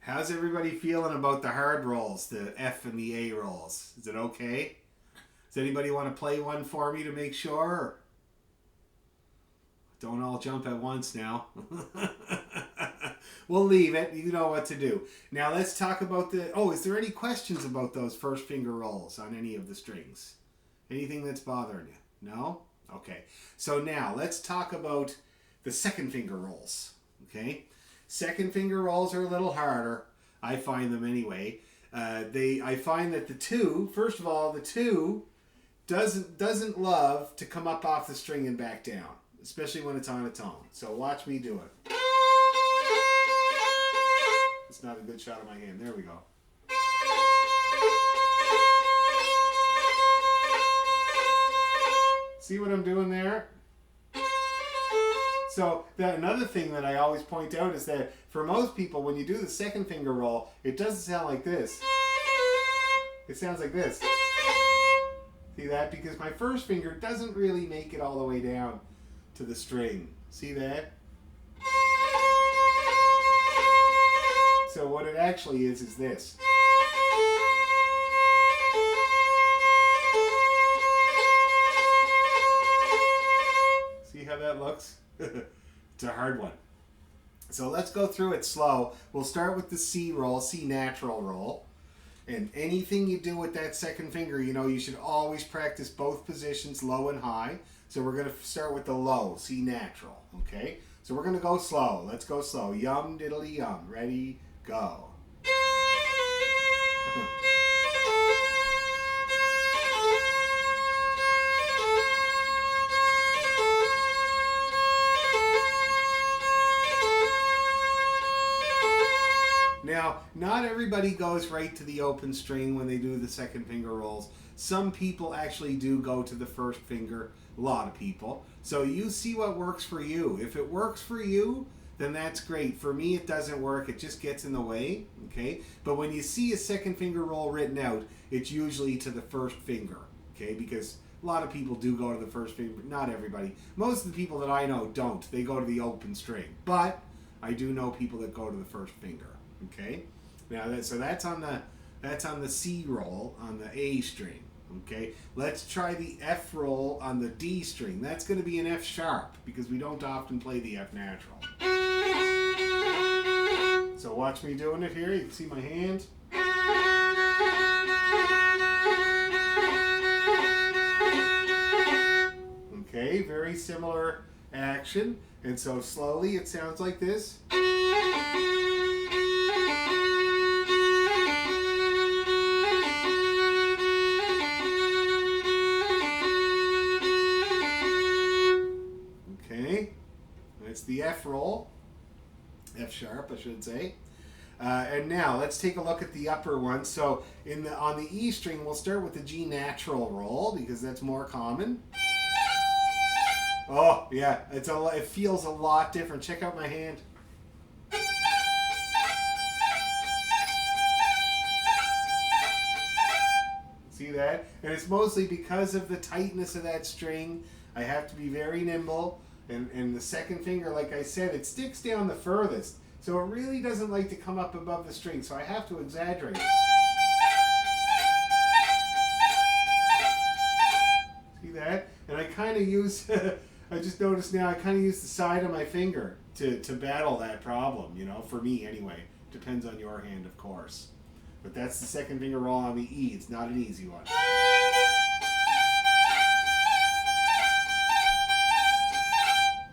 [SPEAKER 1] How's everybody feeling about the hard rolls, the F and the A rolls? Is it okay? Does anybody want to play one for me to make sure? Don't all jump at once now. We'll leave it. You know what to do. Now let's talk about is there any questions about those first finger rolls on any of the strings? Anything that's bothering you? No? Okay. So now let's talk about the second finger rolls. Okay? Second finger rolls are a little harder. I find them anyway. I find that the two doesn't love to come up off the string and back down, especially when it's on a tone. So watch me do it. It's not a good shot of my hand. There we go. See what I'm doing there? So another thing that I always point out is that for most people, when you do the second finger roll, it doesn't sound like this. It sounds like this. See that? Because my first finger doesn't really make it all the way down to the string. See that? So what it actually is this. See how that looks? It's a hard one. So let's go through it slow. We'll start with the C roll, C natural roll. And anything you do with that second finger, you should always practice both positions, low and high. So we're going to start with the low, C natural, okay? So we're going to go slow. Let's go slow. Yum, diddly, yum. Ready, go. Now, not not everybody goes right to the open string when they do the second finger rolls. Some people actually do go to the first finger, a lot of people. So you see what works for you. If it works for you, then that's great. For me, it doesn't work. It just gets in the way, okay? But when you see a second finger roll written out, it's usually to the first finger, okay? Because a lot of people do go to the first finger, but not everybody. Most of the people that I know don't. They go to the open string. But I do know people that go to the first finger, okay? Now, that's on the C roll on the A string, okay? Let's try the F roll on the D string. That's going to be an F sharp because we don't often play the F natural. So watch me doing it here. You can see my hand. Okay, very similar action. And so slowly it sounds like this. Okay, that's the F roll. F sharp, I should say. And now let's take a look at the upper one. So on the E string, we'll start with the G natural roll because that's more common. Oh yeah, it feels a lot different. Check out my hand. See that? And it's mostly because of the tightness of that string. I have to be very nimble. And the second finger, like I said, it sticks down the furthest. So it really doesn't like to come up above the string. So I have to exaggerate. See that? And I kind of use, I just noticed now, I kind of use the side of my finger to battle that problem, you know, for me anyway. Depends on your hand, of course. But that's the second finger roll on the E. It's not an easy one.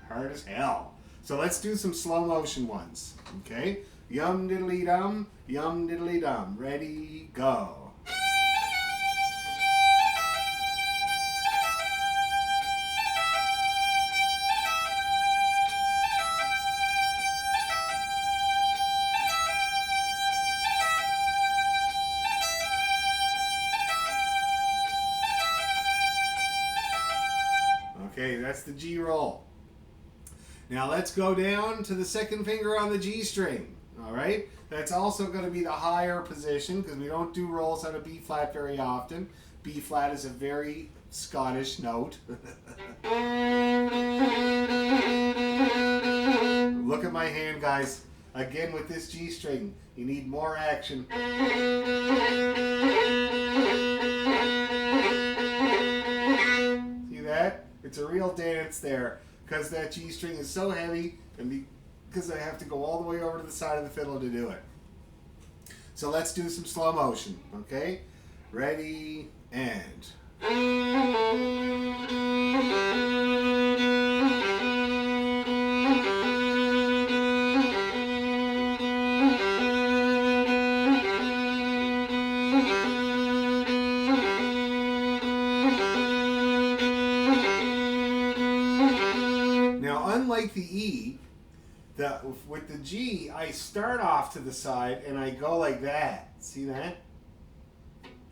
[SPEAKER 1] Hard as hell. So let's do some slow motion ones. Okay? Yum diddly dum, yum diddly dum. Ready, go. Okay, that's the G roll. Now let's go down to the second finger on the G string. Alright? That's also going to be the higher position because we don't do rolls on a B flat very often. B flat is a very Scottish note. Look at my hand, guys. Again with this G string. You need more action. See that? It's a real dance there. Because that G string is so heavy and because I have to go all the way over to the side of the fiddle to do it. So let's do some slow motion, okay? Ready, and... Unlike the E, with the G, I start off to the side and I go like that. See that?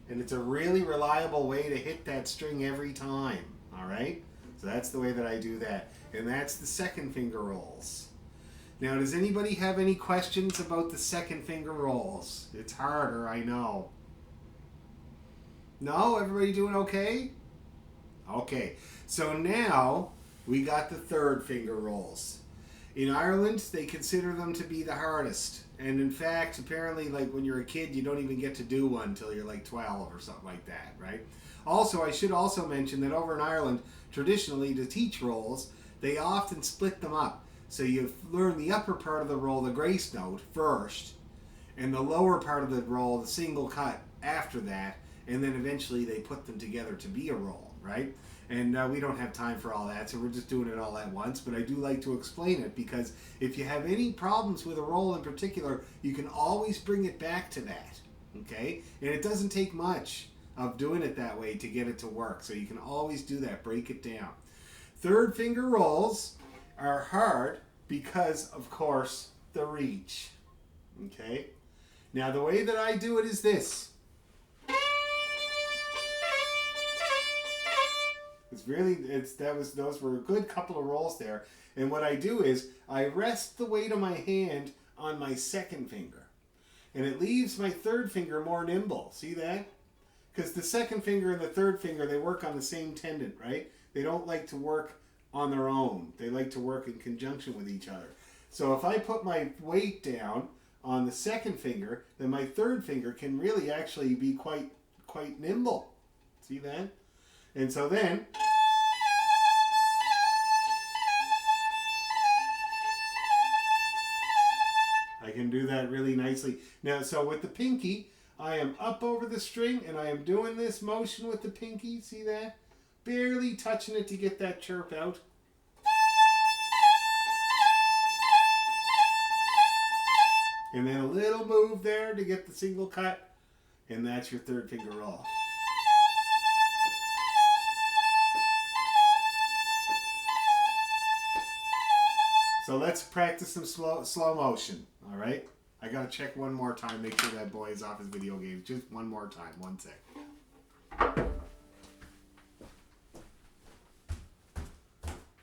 [SPEAKER 1] And it's a really reliable way to hit that string every time. Alright? So that's the way that I do that. And that's the second finger rolls. Now, does anybody have any questions about the second finger rolls? It's harder, I know. No? Everybody doing okay? Okay. So now... we got the third finger rolls. In Ireland, they consider them to be the hardest. And in fact, apparently, like when you're a kid, you don't even get to do one until you're like 12 or something like that, right? Also, I should also mention that over in Ireland, traditionally, to teach rolls, they often split them up. So you learn the upper part of the roll, the grace note, first, and the lower part of the roll, the single cut, after that, and then eventually they put them together to be a roll, right? And we don't have time for all that, so we're just doing it all at once. But I do like to explain it because if you have any problems with a roll in particular, you can always bring it back to that, okay? And it doesn't take much of doing it that way to get it to work. So you can always do that, break it down. Third finger rolls are hard because, of course, the reach, okay? Now the way that I do it is this. Those were a good couple of rolls there. And what I do is I rest the weight of my hand on my second finger. And it leaves my third finger more nimble. See that? Because the second finger and the third finger, they work on the same tendon, right? They don't like to work on their own. They like to work in conjunction with each other. So if I put my weight down on the second finger, then my third finger can really actually be quite nimble. See that? And so then I can do that really nicely. Now, so with the pinky, I am up over the string and I am doing this motion with the pinky. See that? Barely touching it to get that chirp out. And then a little move there to get the single cut. And that's your third finger roll. So let's practice some slow motion, all right? I gotta check one more time, make sure that boy is off his video games. Just one more time, 1 sec.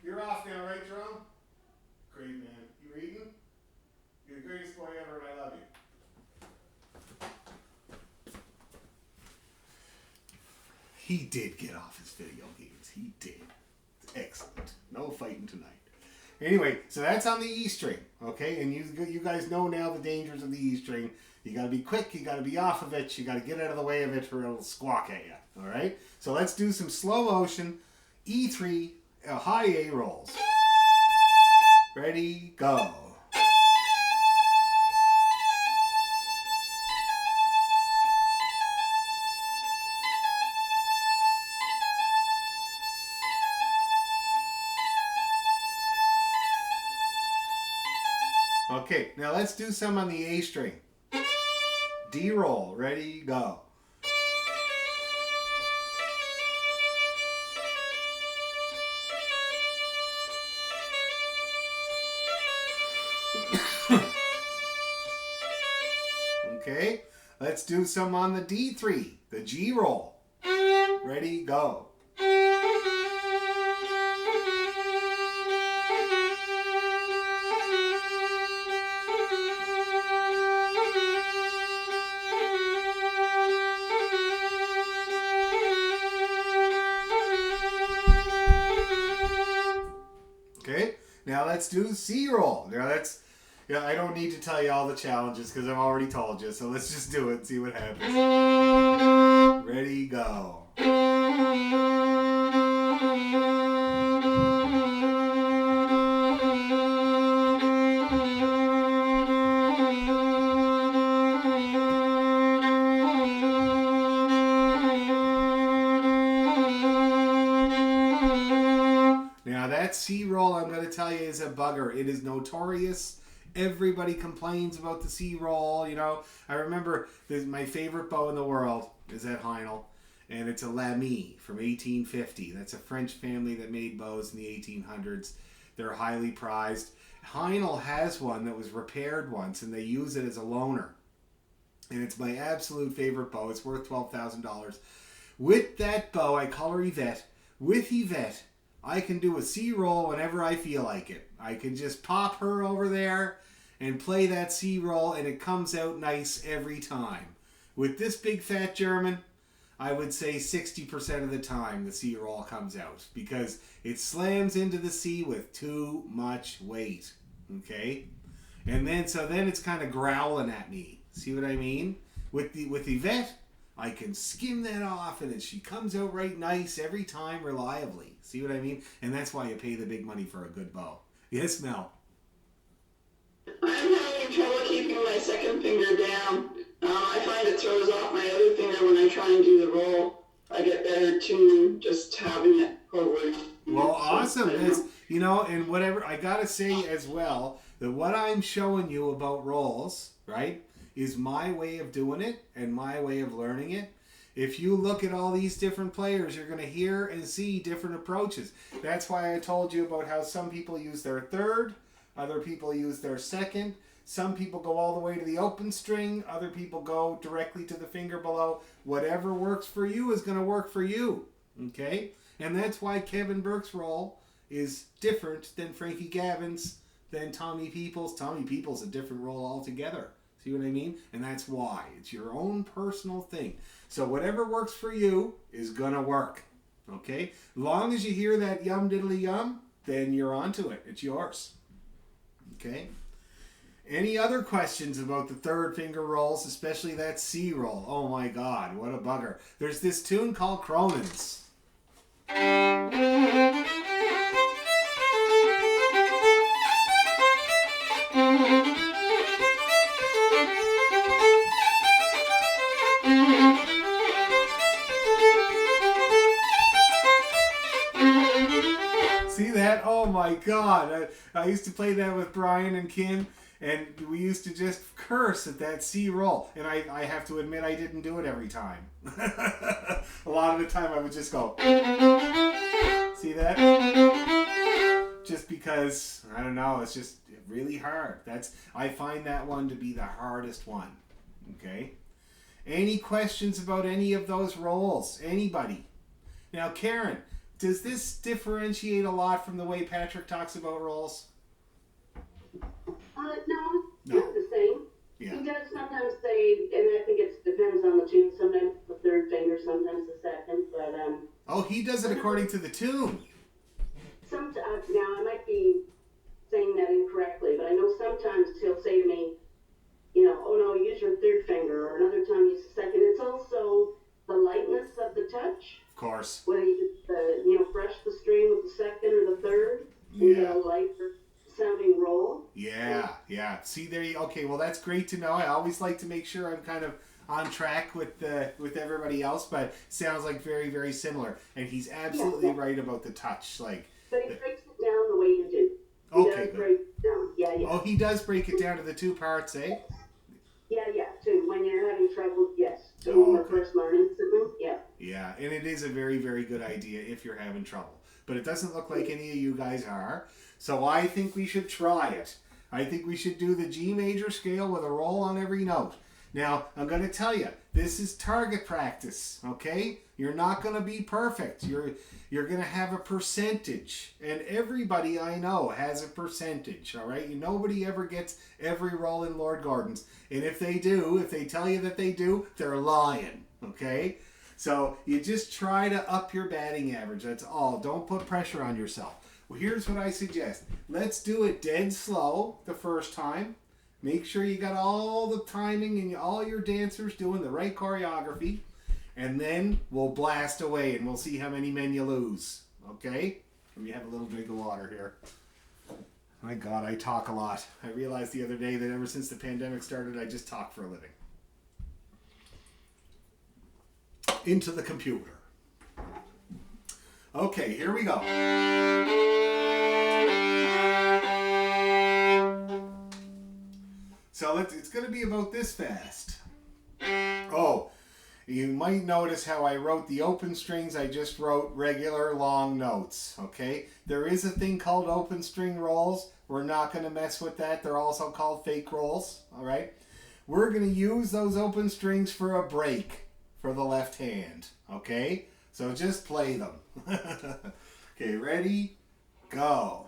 [SPEAKER 1] You're off now, right, Jerome? Great, man. You reading? You're the greatest boy ever, and I love you. He did get off his video games. He did. Excellent. No fighting tonight. Anyway, so that's on the E string, okay? And you guys know now the dangers of the E string. You got to be quick. You got to be off of it. You got to get out of the way of it or it'll squawk at you, all right? So let's do some slow motion E3 high A rolls. Ready, go. Okay, now let's do some on the A string. D roll, ready, go. Okay, let's do some on the D3, the G roll. Ready, go. Okay, now let's do C roll. Now that's, I don't need to tell you all the challenges because I've already told you. So let's just do it and see what happens. Ready, go. Now that C roll, I'm going to tell you, is a bugger. It is notorious. Everybody complains about the C roll. You know, I remember my favorite bow in the world is at Heinel, and it's a Lamy from 1850. That's a French family that made bows in the 1800s. They're highly prized. Heinel has one that was repaired once, and they use it as a loaner. And it's my absolute favorite bow. It's worth $12,000. With that bow, I color Yvette. With Yvette, I can do a C roll whenever I feel like it. I can just pop her over there and play that C roll, and it comes out nice every time. With this big fat German, I would say 60% of the time the C roll comes out because it slams into the C with too much weight. Okay? And then it's kind of growling at me. See what I mean? With Yvette, I can skim that off and she comes out right nice every time reliably. See what I mean? And that's why you pay the big money for a good bow. Yes, Mel?
[SPEAKER 2] I'm having trouble keeping my second finger down. I find it throws off my other finger when I try and do the roll. I get better tune just having it forward.
[SPEAKER 1] Well, awesome. That's, and whatever, I gotta say as well, that what I'm showing you about rolls, right, is my way of doing it and my way of learning it. If you look at all these different players, you're going to hear and see different approaches. That's why I told you about how some people use their third, other people use their second, Some people go all the way to the open string. Other people go directly to the finger below. Whatever works for you is going to work for you. Okay? And that's why Kevin Burke's roll is different than Frankie Gavin's, than Tommy Peoples. Tommy Peoples a different roll altogether. See what I mean? And that's why. It's your own personal thing. So whatever works for you is going to work. Okay? Long as you hear that yum diddly yum, then you're onto it. It's yours. Okay? Any other questions about the third finger rolls, especially that C roll? Oh my God, what a bugger. There's this tune called Cronin's. See that? Oh my God. I used to play that with Brian and Kim. And we used to just curse at that C roll. And I have to admit I didn't do it every time. A lot of the time I would just go. See that? Just because, I don't know, it's just really hard. I find that one to be the hardest one. Okay? Any questions about any of those rolls? Anybody? Now, Karen, does this differentiate a lot from the way Patrick talks about rolls?
[SPEAKER 3] No, not the same.
[SPEAKER 1] Yeah.
[SPEAKER 3] He does sometimes say, and I think it depends on the tune. Sometimes the third finger, sometimes the second. But
[SPEAKER 1] oh, he does it according to the tune.
[SPEAKER 3] Now I might be saying that incorrectly, but I know sometimes he'll say to me, oh no, use your third finger, or another time use the second. It's also the lightness of the touch.
[SPEAKER 1] Of course.
[SPEAKER 3] Whether you just brush the string with the second or the third, and
[SPEAKER 1] Yeah.
[SPEAKER 3] get a lighter sounding roll.
[SPEAKER 1] Yeah. See, there you. Okay, well, that's great to know. I always like to make sure I'm kind of on track with everybody else, but sounds like very, very similar. And he's absolutely right about the touch.
[SPEAKER 3] But he breaks it down the way you do. He
[SPEAKER 1] Okay,
[SPEAKER 3] does
[SPEAKER 1] good.
[SPEAKER 3] break it down. Yeah.
[SPEAKER 1] Oh, he does break it down to the two parts, eh?
[SPEAKER 3] Yeah. Too. When you're having trouble, yes. So
[SPEAKER 1] Oh,
[SPEAKER 3] when we're
[SPEAKER 1] okay.
[SPEAKER 3] first learning something, yeah.
[SPEAKER 1] Yeah, and it is a very, very good idea if you're having trouble. But it doesn't look like any of you guys are. So I think we should try it. I think we should do the G major scale with a roll on every note. Now, I'm going to tell you, this is target practice, okay? You're not going to be perfect. You're going to have a percentage. And everybody I know has a percentage, all right? Nobody ever gets every roll in Lord Gordon's. And if they do, if they tell you that they do, they're lying, okay? So you just try to up your batting average. That's all. Don't put pressure on yourself. Well, here's what I suggest. Let's do it dead slow the first time. Make sure you got all the timing and all your dancers doing the right choreography. And then we'll blast away and we'll see how many men you lose. Okay? Let me have a little drink of water here. My God, I talk a lot. I realized the other day that ever since the pandemic started, I just talk for a living. Into the computer. Okay, here we go. So it's going to be about this fast. Oh, you might notice how I wrote the open strings. I just wrote regular long notes, okay? There is a thing called open string rolls. We're not going to mess with that. They're also called fake rolls, all right? We're going to use those open strings for a break for the left hand, okay? So just play them. Okay, ready? Go.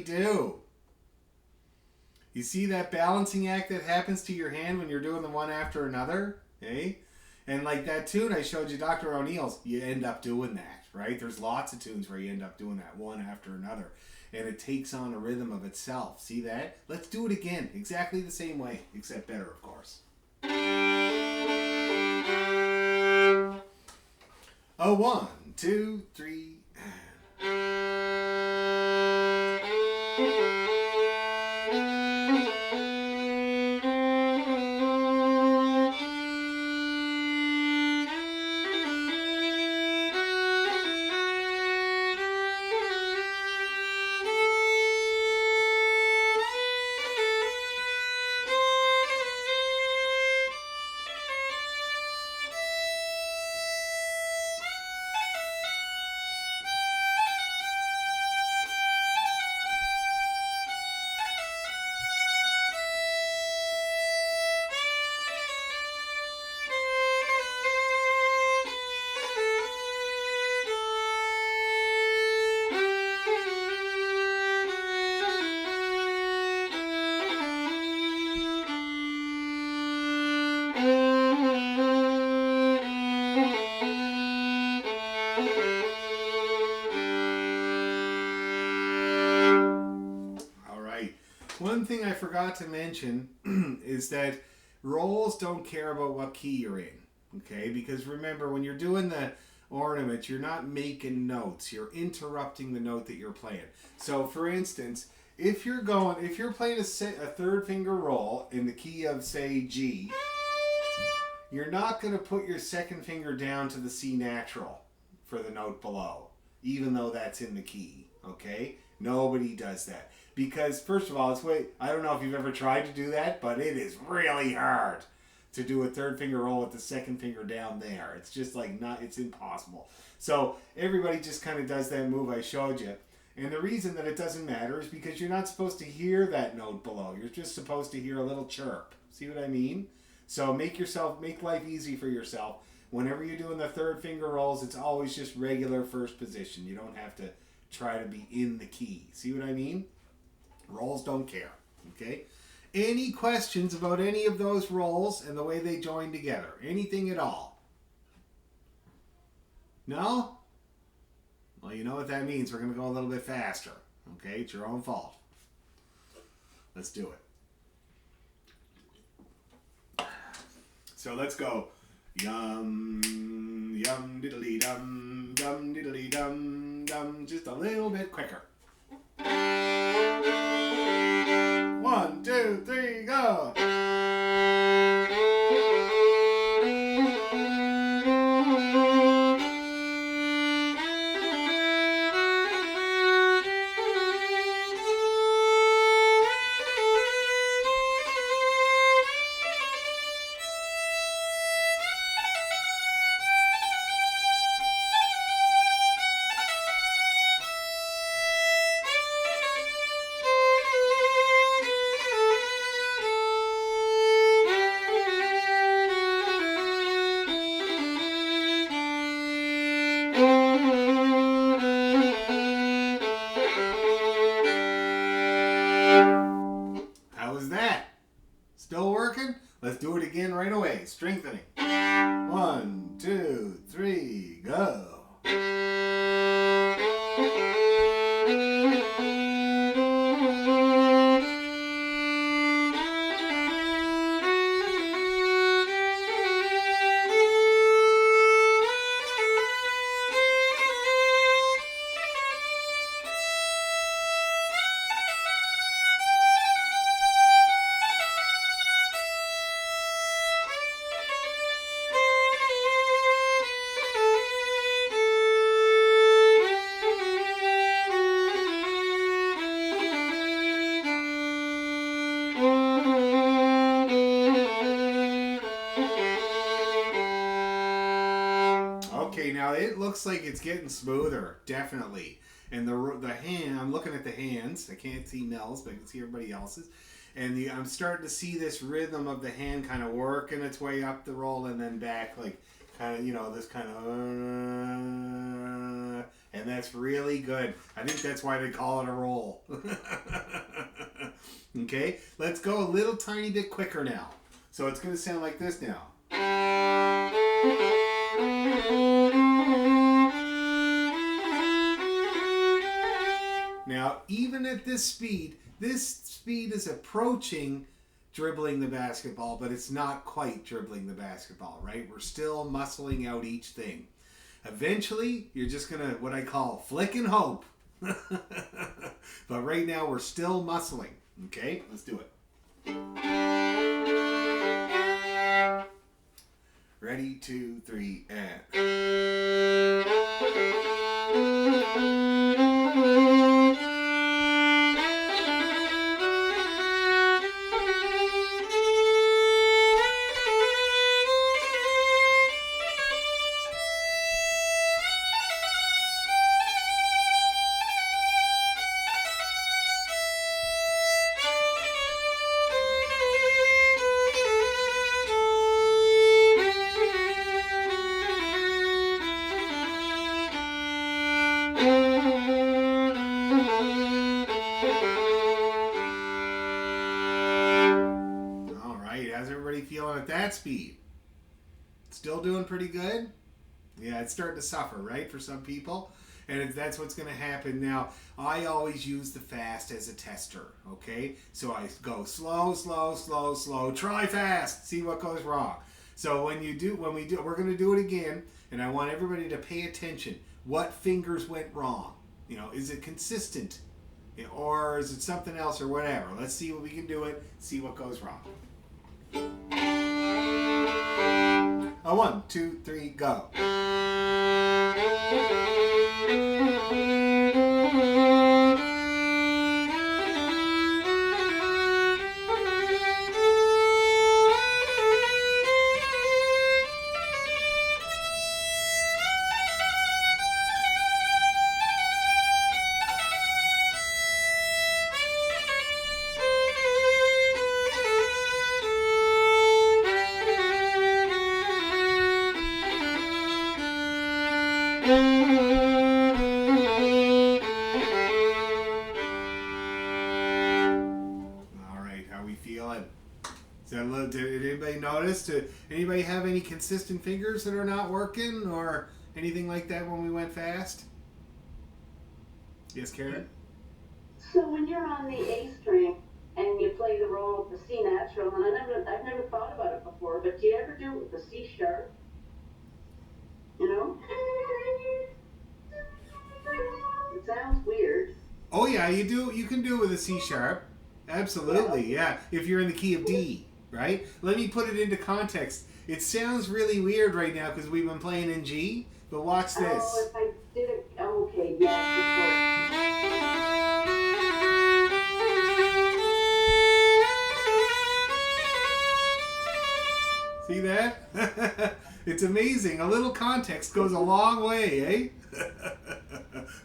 [SPEAKER 1] everybody do. You see that balancing act that happens to your hand when you're doing the one after another? Eh? And like that tune I showed you, Dr. O'Neill's, you end up doing that, right? There's lots of tunes where you end up doing that one after another. And it takes on a rhythm of itself. See that? Let's do it again. Exactly the same way, except better, of course. A 1, 2, 3, One thing I forgot to mention is that rolls don't care about what key you're in, okay? Because remember, when you're doing the ornament, you're not making notes. You're interrupting the note that you're playing. So, for instance, if you're playing a third finger roll in the key of, say, G, you're not going to put your second finger down to the C natural for the note below, even though that's in the key, okay? Nobody does that. Because, first of all, I don't know if you've ever tried to do that, but it is really hard to do a third finger roll with the second finger down there. It's just it's impossible. So everybody just kind of does that move I showed you. And the reason that it doesn't matter is because you're not supposed to hear that note below. You're just supposed to hear a little chirp. See what I mean? So make life easy for yourself. Whenever you're doing the third finger rolls, it's always just regular first position. You don't have to try to be in the key. See what I mean? Rolls don't care, okay? Any questions about any of those rolls and the way they join together? Anything at all? No? Well, you know what that means. We're going to go a little bit faster, okay? It's your own fault. Let's do it. So let's go. Yum, yum, diddly dum, dum, diddly dum, dum. Just a little bit quicker. 1, 2, 3, go! Still working? Let's do it again right away. Strengthening. 1, 2, 3, go. Okay, now it looks like it's getting smoother, definitely. And the hand, I'm looking at the hands. I can't see Mel's, but I can see everybody else's. And I'm starting to see this rhythm of the hand kind of working its way up the roll and then back, like kind of, this kind of And that's really good. I think that's why they call it a roll. Okay, let's go a little tiny bit quicker now. So it's going to sound like this now. Now, even at this speed is approaching dribbling the basketball, but it's not quite dribbling the basketball, right? We're still muscling out each thing. Eventually, you're just going to, what I call, flick and hope. But right now, we're still muscling. Okay, let's do it. Ready, 2, 3, and... Feeling at that speed? Still doing pretty good? Yeah, it's starting to suffer, right, for some people. And that's what's going to happen. Now, I always use the fast as a tester, okay? So I go slow, slow, slow, slow, try fast, see what goes wrong. So when we do, we're going to do it again, and I want everybody to pay attention. What fingers went wrong? You know, is it consistent? Or is it something else or whatever? Let's see what we can do it, see what goes wrong. 1, 2, 3, go. Did anybody notice? Did anybody have any consistent fingers that are not working or anything like that when we went fast? Yes, Karen?
[SPEAKER 3] So when you're on the A string and you play the role of the C natural, and I've never thought about it before, but do you ever do it with the C sharp? You know? It sounds weird.
[SPEAKER 1] Oh yeah, you can do it with a C sharp. Absolutely, yeah. If you're in the key of D, right? Let me put it into context. It sounds really weird right now because we've been playing in G, but watch this.
[SPEAKER 3] Oh, if I did it, okay, yes,
[SPEAKER 1] See that? It's amazing. A little context goes a long way, eh?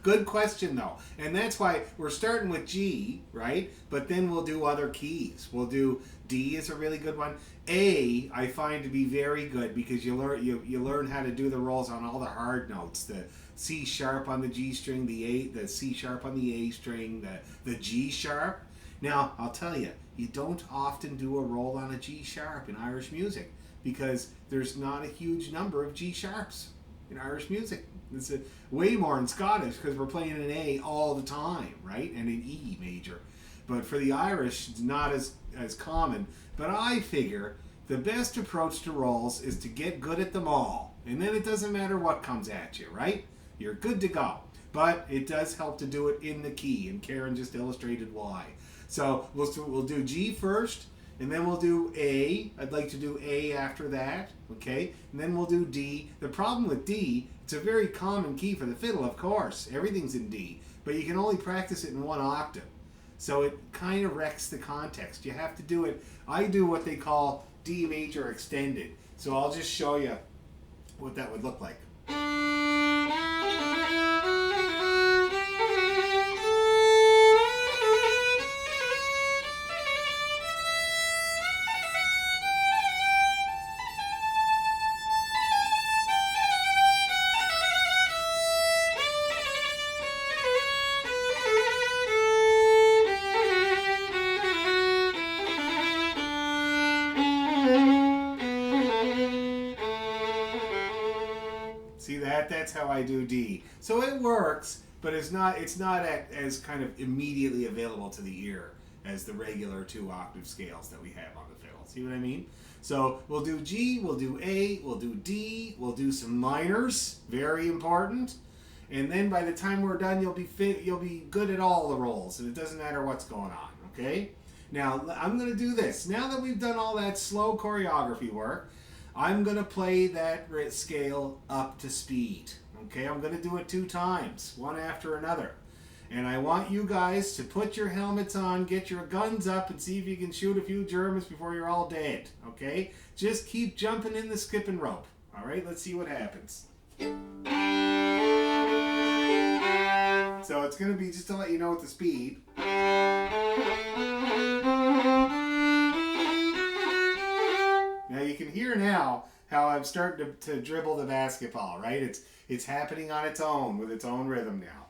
[SPEAKER 1] Good question, though. And that's why we're starting with G, right? But then we'll do other keys. We'll do D is a really good one. A, I find to be very good because you learn how to do the rolls on all the hard notes. The C sharp on the G string, the C sharp on the A string, the G sharp. Now, I'll tell you, you don't often do a roll on a G sharp in Irish music because there's not a huge number of G sharps in Irish music. It's way more in Scottish because we're playing an A all the time, right? And an E major. But for the Irish, it's not as common. But I figure the best approach to rolls is to get good at them all. And then it doesn't matter what comes at you, right? You're good to go. But it does help to do it in the key. And Karen just illustrated why. So we'll do G first. And then we'll do A. I'd like to do A after that, okay? And then we'll do D. The problem with D, it's a very common key for the fiddle, of course. Everything's in D. But you can only practice it in one octave. So it kind of wrecks the context. You have to do it. I do what they call D major extended. So I'll just show you what that would look like. that's how I do D. So it works, but it's not as kind of immediately available to the ear as the regular 2-octave scales that we have on the fiddle. See what I mean? So we'll do G, we'll do A, we'll do D, we'll do some minors, very important. And then by the time we're done, you'll be good at all the rolls, and it doesn't matter what's going on, okay? Now, I'm going to do this. Now that we've done all that slow choreography work, I'm going to play that scale up to speed, okay? I'm going to do it 2 times, one after another. And I want you guys to put your helmets on, get your guns up, and see if you can shoot a few Germans before you're all dead, okay? Just keep jumping in the skipping rope, all right? Let's see what happens. So it's going to be, just to let you know, with the speed. Now you can hear now how I'm starting to dribble the basketball, right? It's happening on its own with its own rhythm now.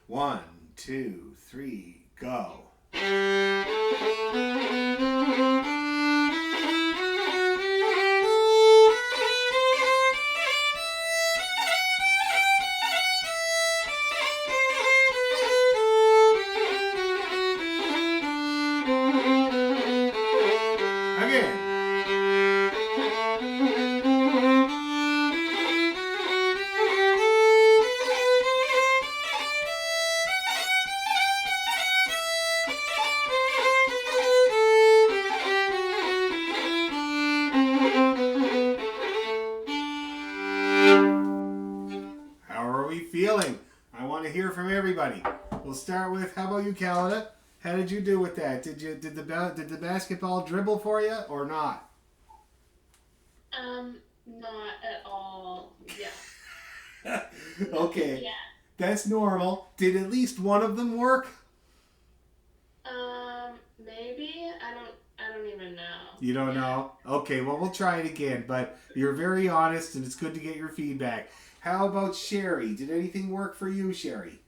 [SPEAKER 1] 1, 2, 3, go. Again. Feeling. I want to hear from everybody. We'll start with, how about you, Calida? How did you do with that? Did the basketball dribble for you or not?
[SPEAKER 5] Not at all. Yeah.
[SPEAKER 1] Okay.
[SPEAKER 5] Yeah.
[SPEAKER 1] That's normal. Did at least one of them work?
[SPEAKER 5] Maybe. I don't even know.
[SPEAKER 1] You don't know? Okay, well, we'll try it again, but you're very honest and it's good to get your feedback. How about Sherry? Did anything work for you, Sherry?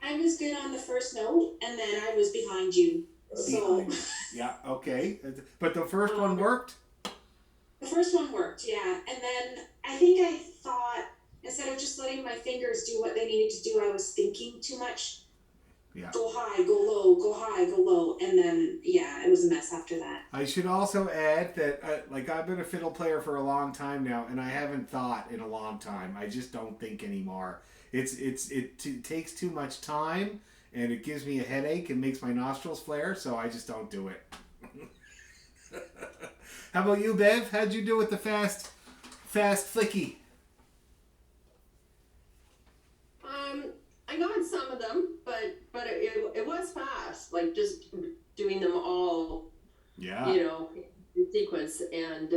[SPEAKER 4] I was good on the first note, and then I was behind you. So
[SPEAKER 1] Yeah, okay. But the first one worked?
[SPEAKER 4] The first one worked, yeah. And then I think I thought, instead of just letting my fingers do what they needed to do, I was thinking too much.
[SPEAKER 1] Yeah.
[SPEAKER 4] Go high, go low, go high, go low. And then, yeah, it was a mess after that.
[SPEAKER 1] I should also add that, I've been a fiddle player for a long time now, and I haven't thought in a long time. I just don't think anymore. It takes too much time, and it gives me a headache and makes my nostrils flare, so I just don't do it. How about you, Bev? How'd you do with the fast flicky?
[SPEAKER 6] I got some of them, but it was fast, like just doing them all,
[SPEAKER 1] Yeah.
[SPEAKER 6] In sequence, and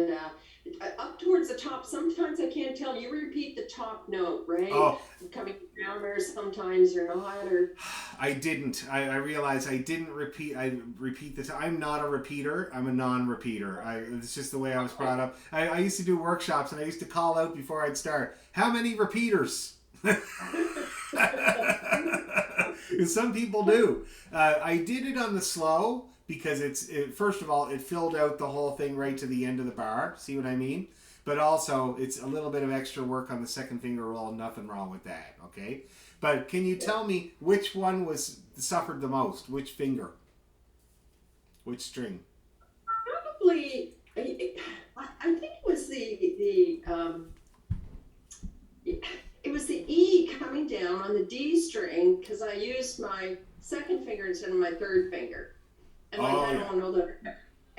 [SPEAKER 6] up towards the top. Sometimes I can't tell. You repeat the top note, right?
[SPEAKER 1] Oh.
[SPEAKER 6] Coming down there sometimes or not, or.
[SPEAKER 1] I didn't. I realized I didn't repeat. I repeat this. I'm not a repeater. I'm a non-repeater. It's just the way I was brought up. I used to do workshops, and I used to call out before I'd start, how many repeaters? Some people do. I did it on the slow because first of all, it filled out the whole thing right to the end of the bar. See what I mean? But also, it's a little bit of extra work on the second finger roll. Nothing wrong with that, okay? But can you tell me which one suffered the most? Which finger? Which string?
[SPEAKER 6] Probably, I think it was it was the E coming down on the D string, because I used my second finger instead of my third finger. And I don't know that I've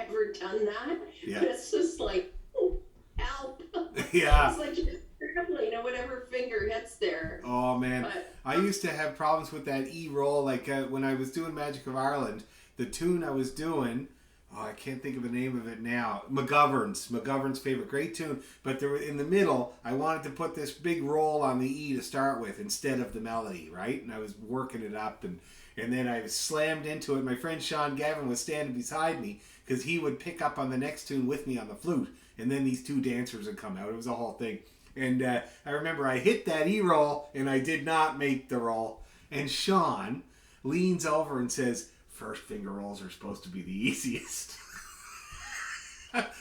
[SPEAKER 6] ever done that.
[SPEAKER 1] Yeah.
[SPEAKER 6] But it's just like, oh, help.
[SPEAKER 1] Yeah.
[SPEAKER 6] It's like you're scrambling, whatever finger hits there.
[SPEAKER 1] Oh, man.
[SPEAKER 6] But,
[SPEAKER 1] I used to have problems with that E roll. Like when I was doing Magic of Ireland, the tune I was doing, I can't think of the name of it now. McGovern's favorite, great tune. But there, in the middle, I wanted to put this big roll on the E to start with instead of the melody, right? And I was working it up, and then I slammed into it. My friend Sean Gavin was standing beside me because he would pick up on the next tune with me on the flute, and then these two dancers would come out. It was a whole thing. And I remember I hit that E roll, and I did not make the roll. And Sean leans over and says, first finger rolls are supposed to be the easiest.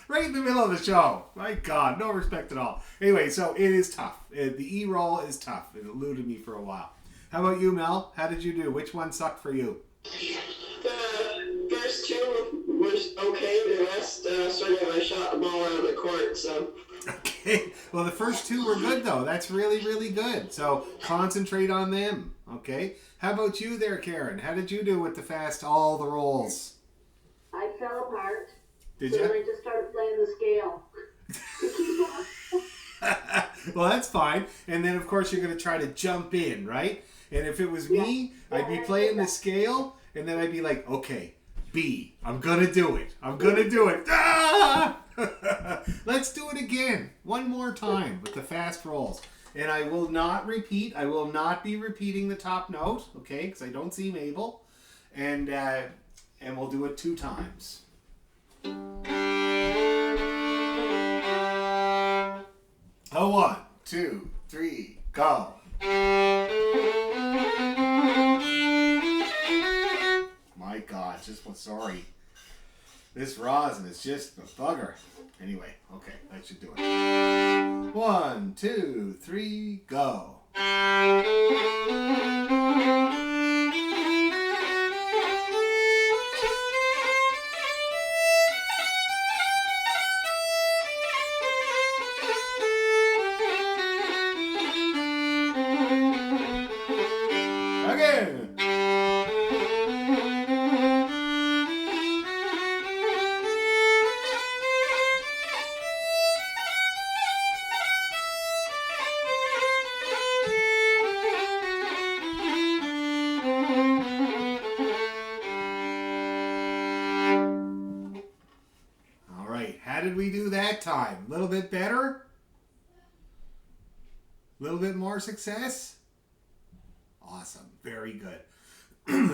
[SPEAKER 1] Right in the middle of the show. My God, no respect at all. Anyway, so it is tough. The E roll is tough. It eluded me for a while. How about you, Mel? How did you do? Which one sucked for you?
[SPEAKER 2] The first two were okay. The rest sort of I shot the ball out of the court. So
[SPEAKER 1] Okay. Well, the first two were good, though. That's really, really good. So concentrate on them. Okay. How about you there, Karen? How did you do with the fast all the rolls?
[SPEAKER 3] I fell apart.
[SPEAKER 1] Did
[SPEAKER 3] So
[SPEAKER 1] you?
[SPEAKER 3] then I just started playing the scale.
[SPEAKER 1] Well, that's fine. And then, of course, you're going to try to jump in, right? And if it was me, I'd be playing the scale, and then I'd be like, okay, B, I'm going to do it. I'm going to do it. Ah! Let's do it again. One more time with the fast rolls. And I will not repeat. I will not be repeating the top note, okay, because I don't seem able. And we'll do it 2 times. Oh, 1, 2, 3, go. My God, sorry. This rosin is just a bugger. Anyway, okay, that should do it. 1, 2, 3, go. Again. All right, how did we do that time? A little bit better? A little bit more success? Awesome, very good.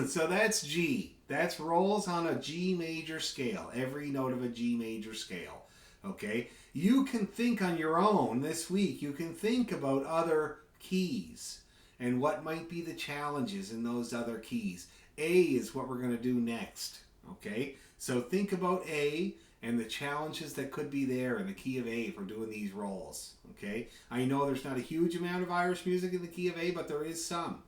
[SPEAKER 1] So that's G. That's rolls on a G major scale. Every note of a G major scale. Okay? You can think on your own this week. You can think about other keys and what might be the challenges in those other keys. A is what we're going to do next. Okay? So think about A and the challenges that could be there in the key of A for doing these rolls. Okay? I know there's not a huge amount of Irish music in the key of A, but there is some.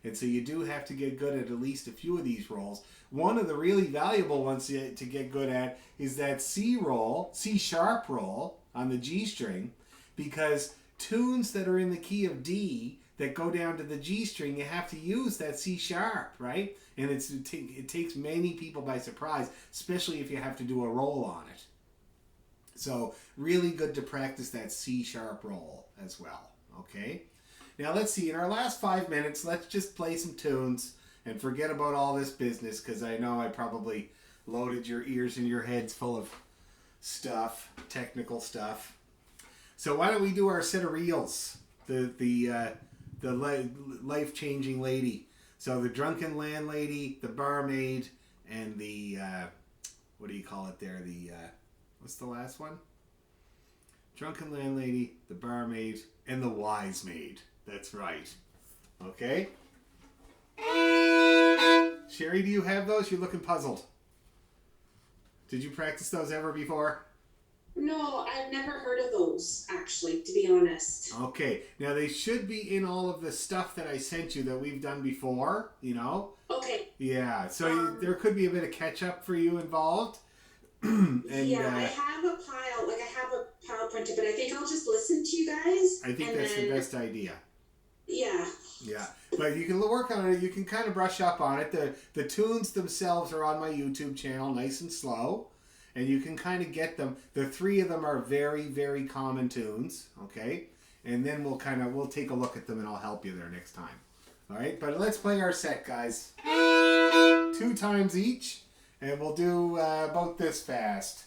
[SPEAKER 1] And so you do have to get good at least a few of these rolls. One of the really valuable ones to get good at is that C roll, C sharp roll on the G string, because tunes that are in the key of D that go down to the G string, you have to use that C sharp, right? And it takes many people by surprise, especially if you have to do a roll on it. So really good to practice that C sharp roll as well, okay? Now let's see, in our last 5 minutes, let's just play some tunes and forget about all this business, because I know I probably loaded your ears and your heads full of stuff, technical stuff. So why don't we do our set of reels, the life-changing lady. So the drunken landlady, the barmaid, and the, what do you call it there? What's the last one? Drunken landlady, the barmaid, and the wise maid. That's right. Okay? Sherry, do you have those? You're looking puzzled. Did you practice those ever before?
[SPEAKER 4] No, I've never heard of those, actually, to be honest.
[SPEAKER 1] Okay. Now, they should be in all of the stuff that I sent you that we've done before, you know?
[SPEAKER 4] Okay.
[SPEAKER 1] Yeah. So there could be a bit of catch-up for you involved. And,
[SPEAKER 4] yeah, I have a pile printed, but I think I'll just listen to you guys.
[SPEAKER 1] I think that's the best idea.
[SPEAKER 4] Yeah.
[SPEAKER 1] Yeah, but you can work on it. You can kind of brush up on it. The tunes themselves are on my YouTube channel, nice and slow, and you can kind of get them. The 3 of them are very, very common tunes, okay? And then we'll take a look at them, and I'll help you there next time. All right, but let's play our set, guys. 2 times each, and we'll do about this fast.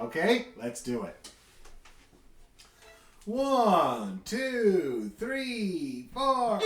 [SPEAKER 1] Okay, let's do it. 1, 2, 3, 4.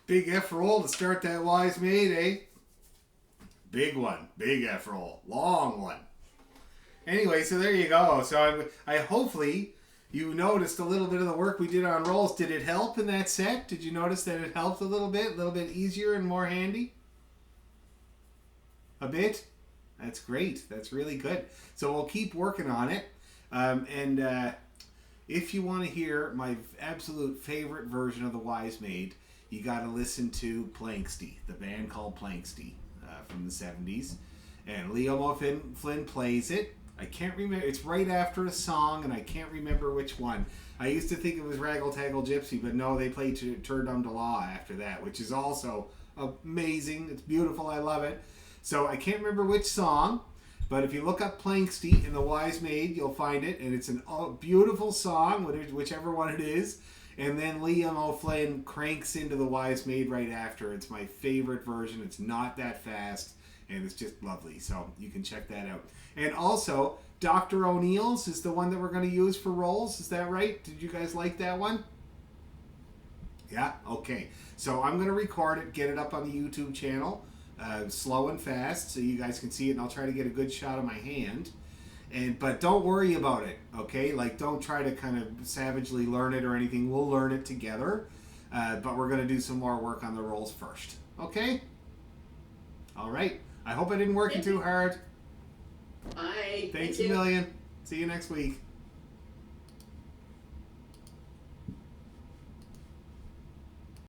[SPEAKER 1] Big F roll to start that Wise Maid, eh? Big one. Big F roll. Long one. Anyway, so there you go. So I hopefully you noticed a little bit of the work we did on rolls. Did it help in that set? Did you notice that it helped a little bit easier and more handy? A bit? That's great. That's really good. So we'll keep working on it. If you want to hear my absolute favorite version of the Wise Maid, you got to listen to Planksty, the band called Planksty from the 70s. And Leo Flynn plays it. I can't remember. It's right after a song, and I can't remember which one. I used to think it was Raggle Taggle Gypsy, but no, they played Tur Dum De La after that, which is also amazing. It's beautiful. I love it. So I can't remember which song, but if you look up Planksty in the Wise Maid, you'll find it, and it's a beautiful song, whichever one it is. And then Liam O'Flynn cranks into the Wise Maid right after. It's my favorite version. It's not that fast, and it's just lovely. So you can check that out. And also, Dr. O'Neill's is the one that we're going to use for rolls. Is that right? Did you guys like that one? Yeah? Okay. So I'm going to record it, get it up on the YouTube channel, slow and fast, so you guys can see it, and I'll try to get a good shot of my hand. But don't worry about it, okay? Like, don't try to kind of savagely learn it or anything. We'll learn it together, but we're going to do some more work on the rolls first, okay? All right. I hope I didn't work you too hard.
[SPEAKER 6] Bye.
[SPEAKER 1] Thanks
[SPEAKER 6] Thank
[SPEAKER 1] a
[SPEAKER 6] you.
[SPEAKER 1] million. See you next week.